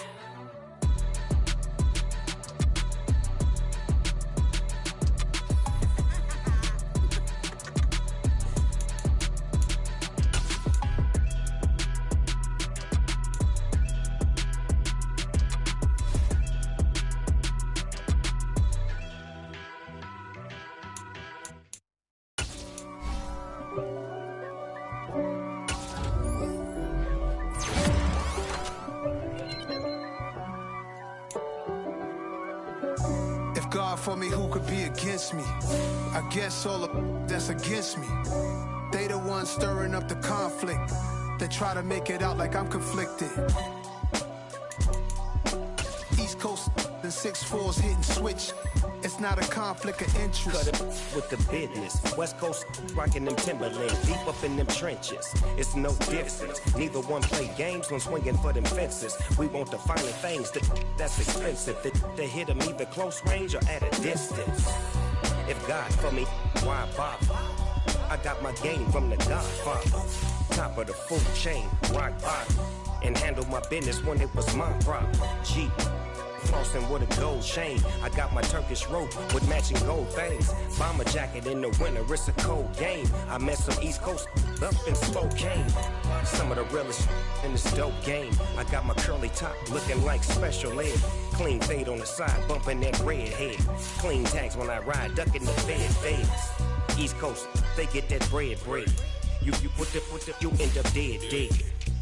For me, who could be against me? I guess all of that's against me. They the ones stirring up the conflict. They try to make it out like I'm conflicted. East Coast and 6'4's hitting switch. It's not a conflict of interest. Cut it with the business. West Coast rocking them Timberlands, deep up in them trenches. It's no difference. Neither one play games when swinging for them fences. We want the finer things that's expensive. They hit them either close range or at a distance. If God for me, why bother? I got my game from the Godfather. Top of the food chain, rock bottom. And handle my business when it was my problem. G. Flossing with a gold chain. I got my Turkish rope with matching gold things. Bomber jacket in the winter, it's a cold game. I met some East Coast up in Spokane. Some of the realest in this dope game. I got my curly top looking like special ed. Clean fade on the side, bumping that red head. Clean tags when I ride, ducking the fades. East Coast, they get that bread. You you end up dead.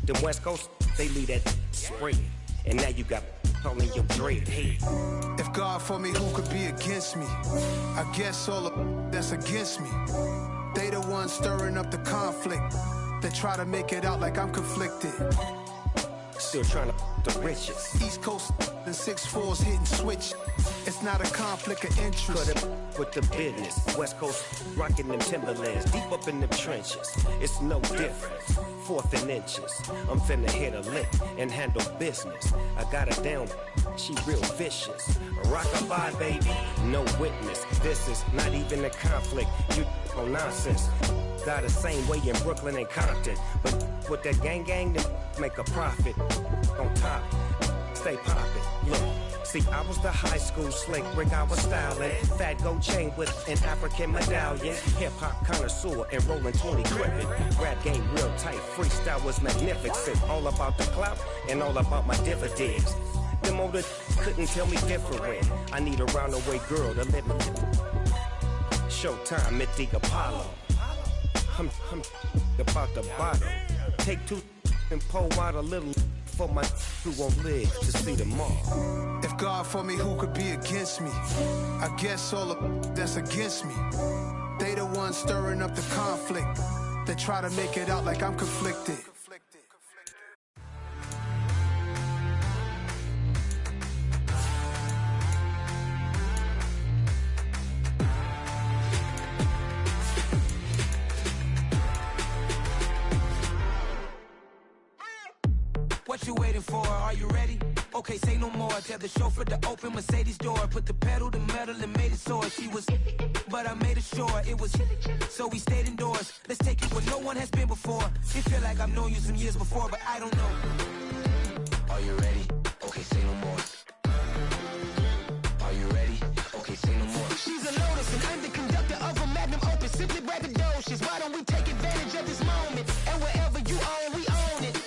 The West Coast, they leave that spread. And now you got all in your dread head. If God for me, who could be against me? I guess all of that's against me. They the ones stirring up the conflict. They try to make it out like I'm conflicted. Still trying to the riches. East Coast and 6'4's hitting switch. It's not a conflict of interest. Cut it with the business. West Coast rocking them Timberlands, deep up in them trenches. It's no difference. 4th and inches. I'm finna hit a lick and handle business. I got her down, she real vicious. Rock-a-bye, baby, no witness. This is not even a conflict. You on nonsense. Got the same way in Brooklyn and Compton. But with that gang, then make a profit. On top, stay poppin'. Look. See, I was the high school slick Rick, I was styling. Fat gold chain with an African medallion. Hip-hop connoisseur and rolling 20 gripping. Rap game real tight, freestyle was magnificent. All about the clout and all about my dividends. Them older couldn't tell me different. I need a round-the-way girl to let me. Showtime at the Apollo. I'm about the bottom. Take 2 and pour out a little for my who won't live to see tomorrow. If God for me, who could be against me? I guess all of that's against me. They the ones stirring up the conflict. They try to make it out like I'm conflicted. What you waiting for? Are you ready? Okay, say no more. Tell the chauffeur to open Mercedes door. Put the pedal to metal and made it soar. She was, but I made it sure it was. So we stayed indoors. Let's take it where no one has been before. It feel like I've known you some years before, but I don't know. Are you ready? Okay, say no more. Are you ready? Okay, say no more. She's a Lotus and I'm the conductor of a magnum opus. Simply braggadocious. Why don't we take advantage of this moment? And wherever you own, we own it.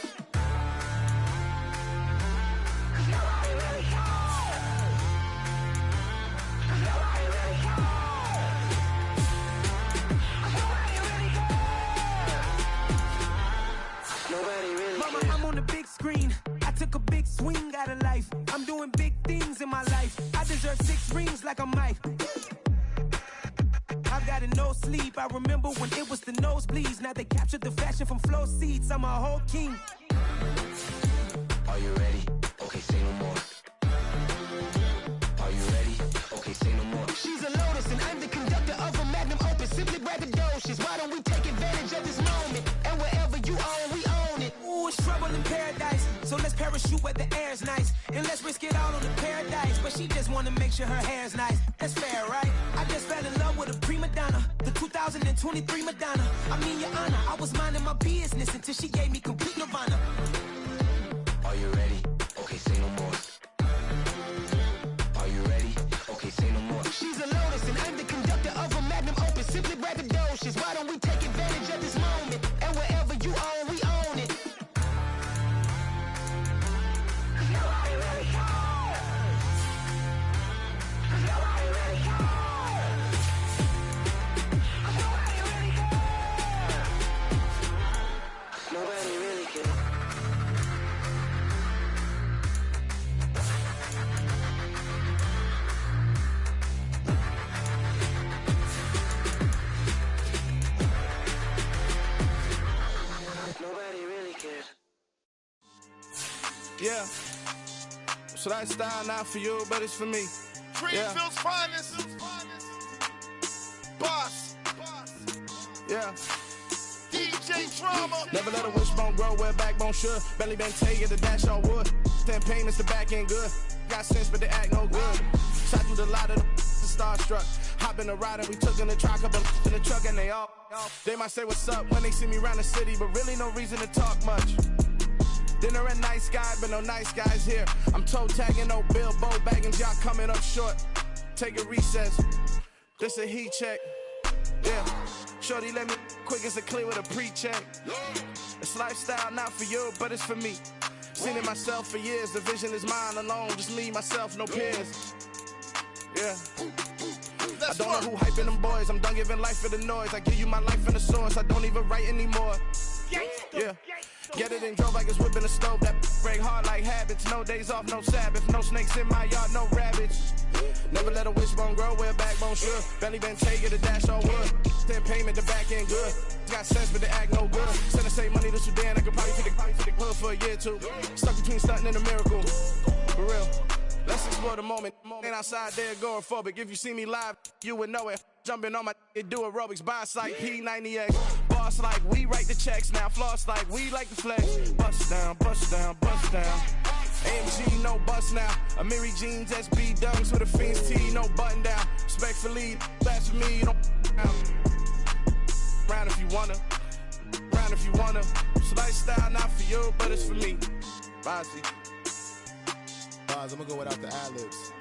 Mama, I'm on the big screen. I took a big swing out of life. I'm doing big things in my life. I deserve 6 rings like a Mike. I've got no sleep. I remember when it was the nosebleeds. Now they captured the fashion from flow seats. I'm a whole king. Are you ready? Okay, say no more. Are you ready? Okay, say no more. She's a Lotus and I'm the conductor of a magnum opus. Simply braggadocious. Why don't we take advantage of this moment? And wherever you own, we own it. Ooh, it's trouble in paradise. So let's parachute where the air's nice. And let's risk it all on the paradise. But she just wanna make sure her hair's nice. That's fair, right? I just fell in love with a prima donna. The 2023 Madonna. I mean, your honor, I was minding my business until she gave me complete nirvana. Are you ready? Okay, say no more. Are you ready? Okay, say no more. She's a Lotus and I'm the conductor of a magnum opus. Simply braggadocious. Why don't we take advantage of this moment? And wherever you own, we own it. Nobody really cares. Nobody really cares. Yeah. So that style not for you, but it's for me. Greenfield's finest. Boss. Yeah. DJ Drama. Never let a wishbone grow where backbone should. Belly been taking the dash on wood. 10 payments, the back end good. Got sense, but they act no good. Shot through the lot of the starstruck. Hop in the ride and we took in the truck, couple in the truck and they all. They might say what's up when they see me around the city, but really no reason to talk much. Dinner at Nice Guy, but no nice guys here. I'm toe tagging, no Bilbo bagging, y'all coming up short. Take a recess. This a heat check. Yeah. Shorty let me quick as a clear with a pre-check. It's lifestyle not for you, but it's for me. Seen it myself for years. The vision is mine alone. Just me, myself, no peers. Yeah. I don't know who hyping them boys. I'm done giving life for the noise. I give you my life in the source. I don't even write anymore. Yeah. Get it and drove like it's whipping a stove. That break hard like habits. No days off, no Sabbath. No snakes in my yard, no rabbits. Never let a wishbone grow where backbone should. Belly been taking the dash on wood. 10 payment, the back end good. Got sense, but they act no good. Send the same money to Sudan. I could probably take the hood for a year or two. Stuck between stunting and a miracle. For real. Let's explore the moment. Ain't outside there agoraphobic. If you see me live, you would know it. Jumping on my do aerobics. Boss like P90X. Boss like we write the checks now. Floss like we like the flex. Bust down, bust down, bust down. AMG, no bust now. Amiri jeans, SB dunks with a Fiends tee, no button down. Respectfully, that's for me, you don't round if you wanna. Round if you wanna. It's lifestyle not for you, but it's for me. Bozzy. I'm gonna go without the ad-libs.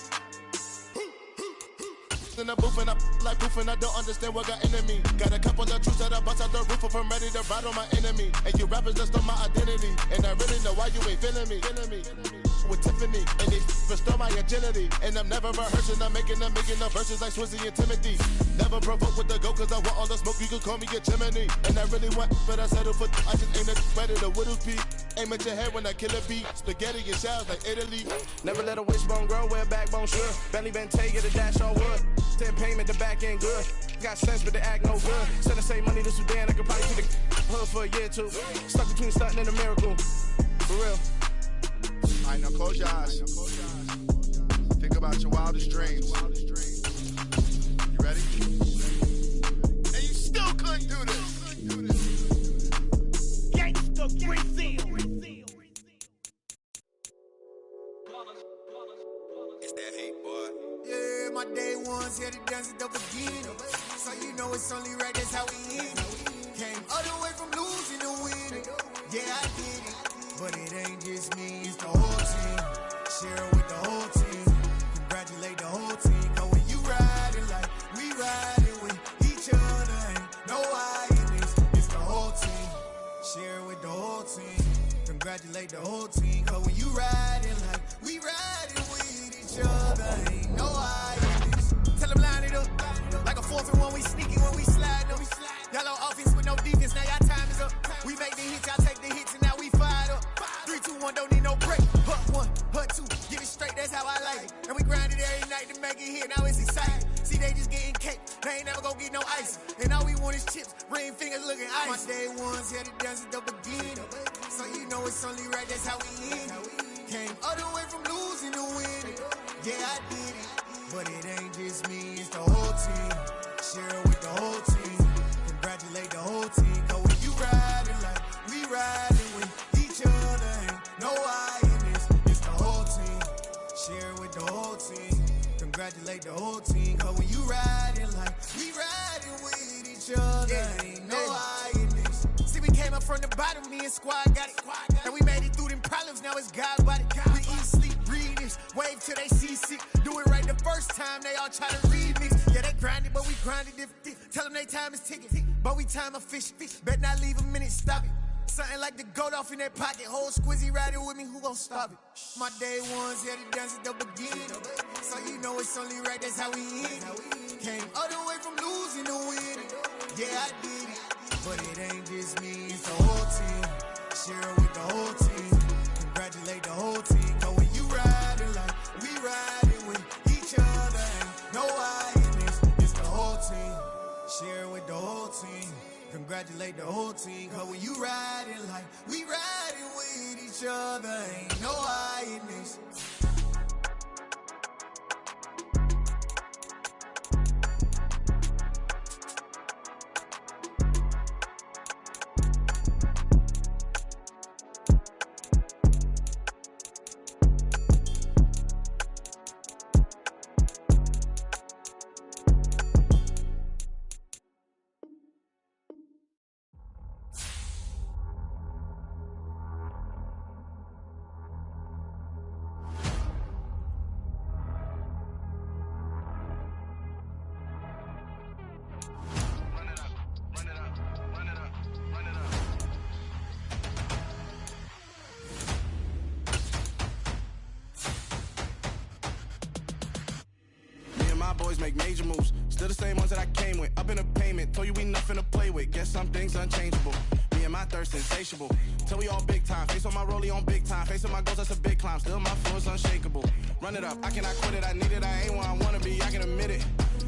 In the booth and I like proof and I don't understand what got into me. Got a couple of truths that I bust out the roof if I'm ready to ride on my enemy. And you rappers just stole my identity. And I really know why you ain't feeling me. With Tiffany, and they restore my agility. And I'm never rehearsing, I'm making no verses like Swizzy and Timothy. Never provoke with the go, cause I want all the smoke, you can call me a chimney. And I really want, but I settle for, I just ain't ready to whittle peak. Aim at your head when I kill a beat. Spaghetti and shells like Italy. Never let a wishbone grow where a backbone should. Bentley Bentayga, the dash all wood. 10 payment, the back end good. Got sense, but the act no good. Send the same money to Sudan, I could probably see the hood for a year or two. Stuck between stunting and a miracle. For real. Alright, now close your eyes. Think about your wildest dreams. You ready? And you still couldn't do this. Gangsta Brazil. It's that hate, boy. Yeah, my day ones here to dance at the beginning. So you know it's only right, that's how we end it. Came all the way from losing to winning. Yeah, I did it. But it ain't just me, it's the whole team. Share it with the whole team. Congratulate the whole team. Cause when you riding like we riding with each other, ain't no I in this. It's the whole team. Share it with the whole team. Congratulate the whole team. Cause when you riding like we riding with each other, ain't no I in this. Tell them line it up. Like a 4th and 1, we sneaky when we slide up. Yellow offense with no defense, now y'all time is up. We make the hits, y'all take the hits, and now we fired up. 3, 2, 1, don't need no break. Hut 1, hut 2, get it straight, that's how I like it. And we grind it every night to make it hit, now it's exciting. See, they just getting cake, they ain't never gonna get no ice. And all we want is chips, ring fingers looking ice. My day ones here to dance at the beginning. So you know it's only right, that's how we end it. Came all the way from losing to winning. Yeah, I did it. But it ain't just me, it's the whole team. Share it with the whole team. Congratulate the whole team. Cause when you riding like we riding with each other, ain't no I in this. It's the whole team. Share it with the whole team. Congratulate the whole team. Cause when you riding like we riding with each other, ain't no I in this. See, we came up from the bottom, me and squad got it. And we made it through them problems, now it's God body. We eat, sleep, read this, wave till they see sick. Do it right the first time, they all try to remix. Yeah, they grinded, but we grinded different. Tell them they time is ticking, but we time a fish. Bet not leave a minute, stop it. Something like the goat off in that pocket. Whole squizzy riding with me, who gon' stop it? My day ones here to dance at the beginning. So you know it's only right, that's how we end it. Came all the way from losing to winning. Yeah, I did it. But it ain't just me, it's the whole team. Share it with the whole team. Congratulate the whole team. Cause when you riding like we riding with each other, ain't no I in this. It's the whole team. Share it with the whole team. Congratulate the whole team. Cause when you riding like we riding with each other, ain't no I in this. Boys make major moves, still the same ones that I came with. Up in the payment, told you we nothing to play with. Guess some things unchangeable. Me and my thirst insatiable. Till we all big time. Face on my rollie on big time. Face on my goals, that's a big climb. Still my floor's unshakable. Run it up, I cannot quit it. I need it, I ain't where I wanna be. I can admit it.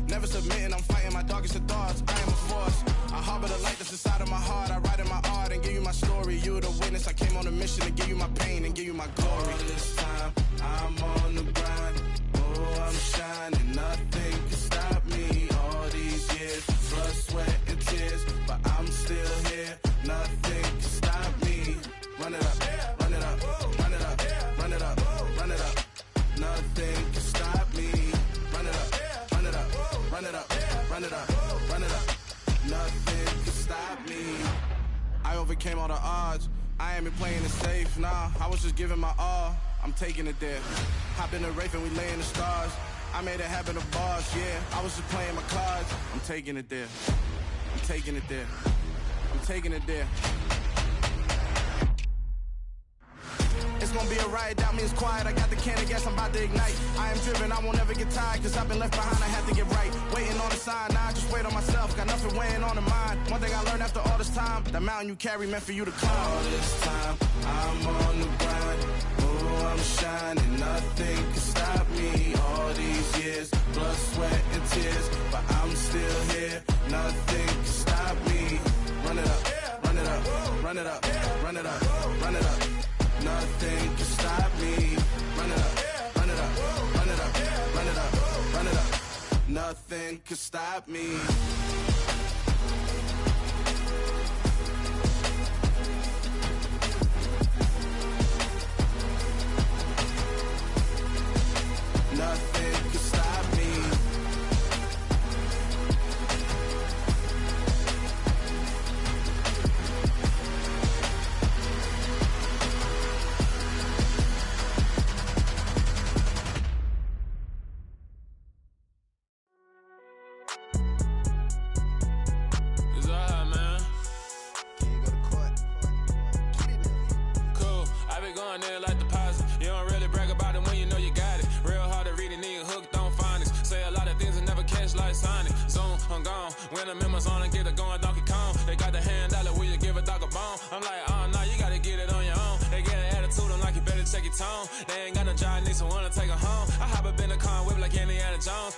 Never submitting, I'm fighting my darkest of thoughts. I am a force. I harbor the light that's inside of my heart. I write in my art and give you my story. You the witness. I came on a mission to give you my pain and give you my glory. All this time, I'm on the grind. Oh, I'm shining. Nothing can stop me. All these years, blood, sweat, and tears, but I'm still here. Nothing can stop me. Run it up, run it up, run it up, run it up, run it up. Nothing can stop me. Run it up, run it up, run it up, run it up, run it up. Nothing can stop me. I overcame all the odds. I ain't been playing it safe, nah. I was just giving my all. I'm taking it there. Hop in the Wraith and we lay in the stars. I made it happen to bars, yeah. I was just playing my cards. I'm taking it there. I'm taking it there. I'm taking it there. It's gonna be a riot, doubt me it's quiet. I got the can of gas, I'm about to ignite. I am driven, I won't ever get tired, cause I've been left behind, I have to get right. Waiting on the sign, now I just wait on myself, got nothing weighing on the mind. One thing I learned after all this time, the mountain you carry meant for you to climb. All this time, I'm Nothing could stop me. Nothing could stop me. It's all right, man. Can you go to court? Get it now. Cool, I been going there like deposit. You don't really brag about it when you know you got it. Real hard to read it, nigga hooked on phonics. Say a lot of things and never catch like Sonic. Zoom, I'm gone. When the memos on and get it going Donkey Kong. They got the hand dollar, will you give a dog a bone? I'm like, oh no, you gotta get it on your own. They get an attitude, I'm like, you better check your tone. They ain't got no job, need someone to take her home. I hop up in the car, whip like Indiana Jones.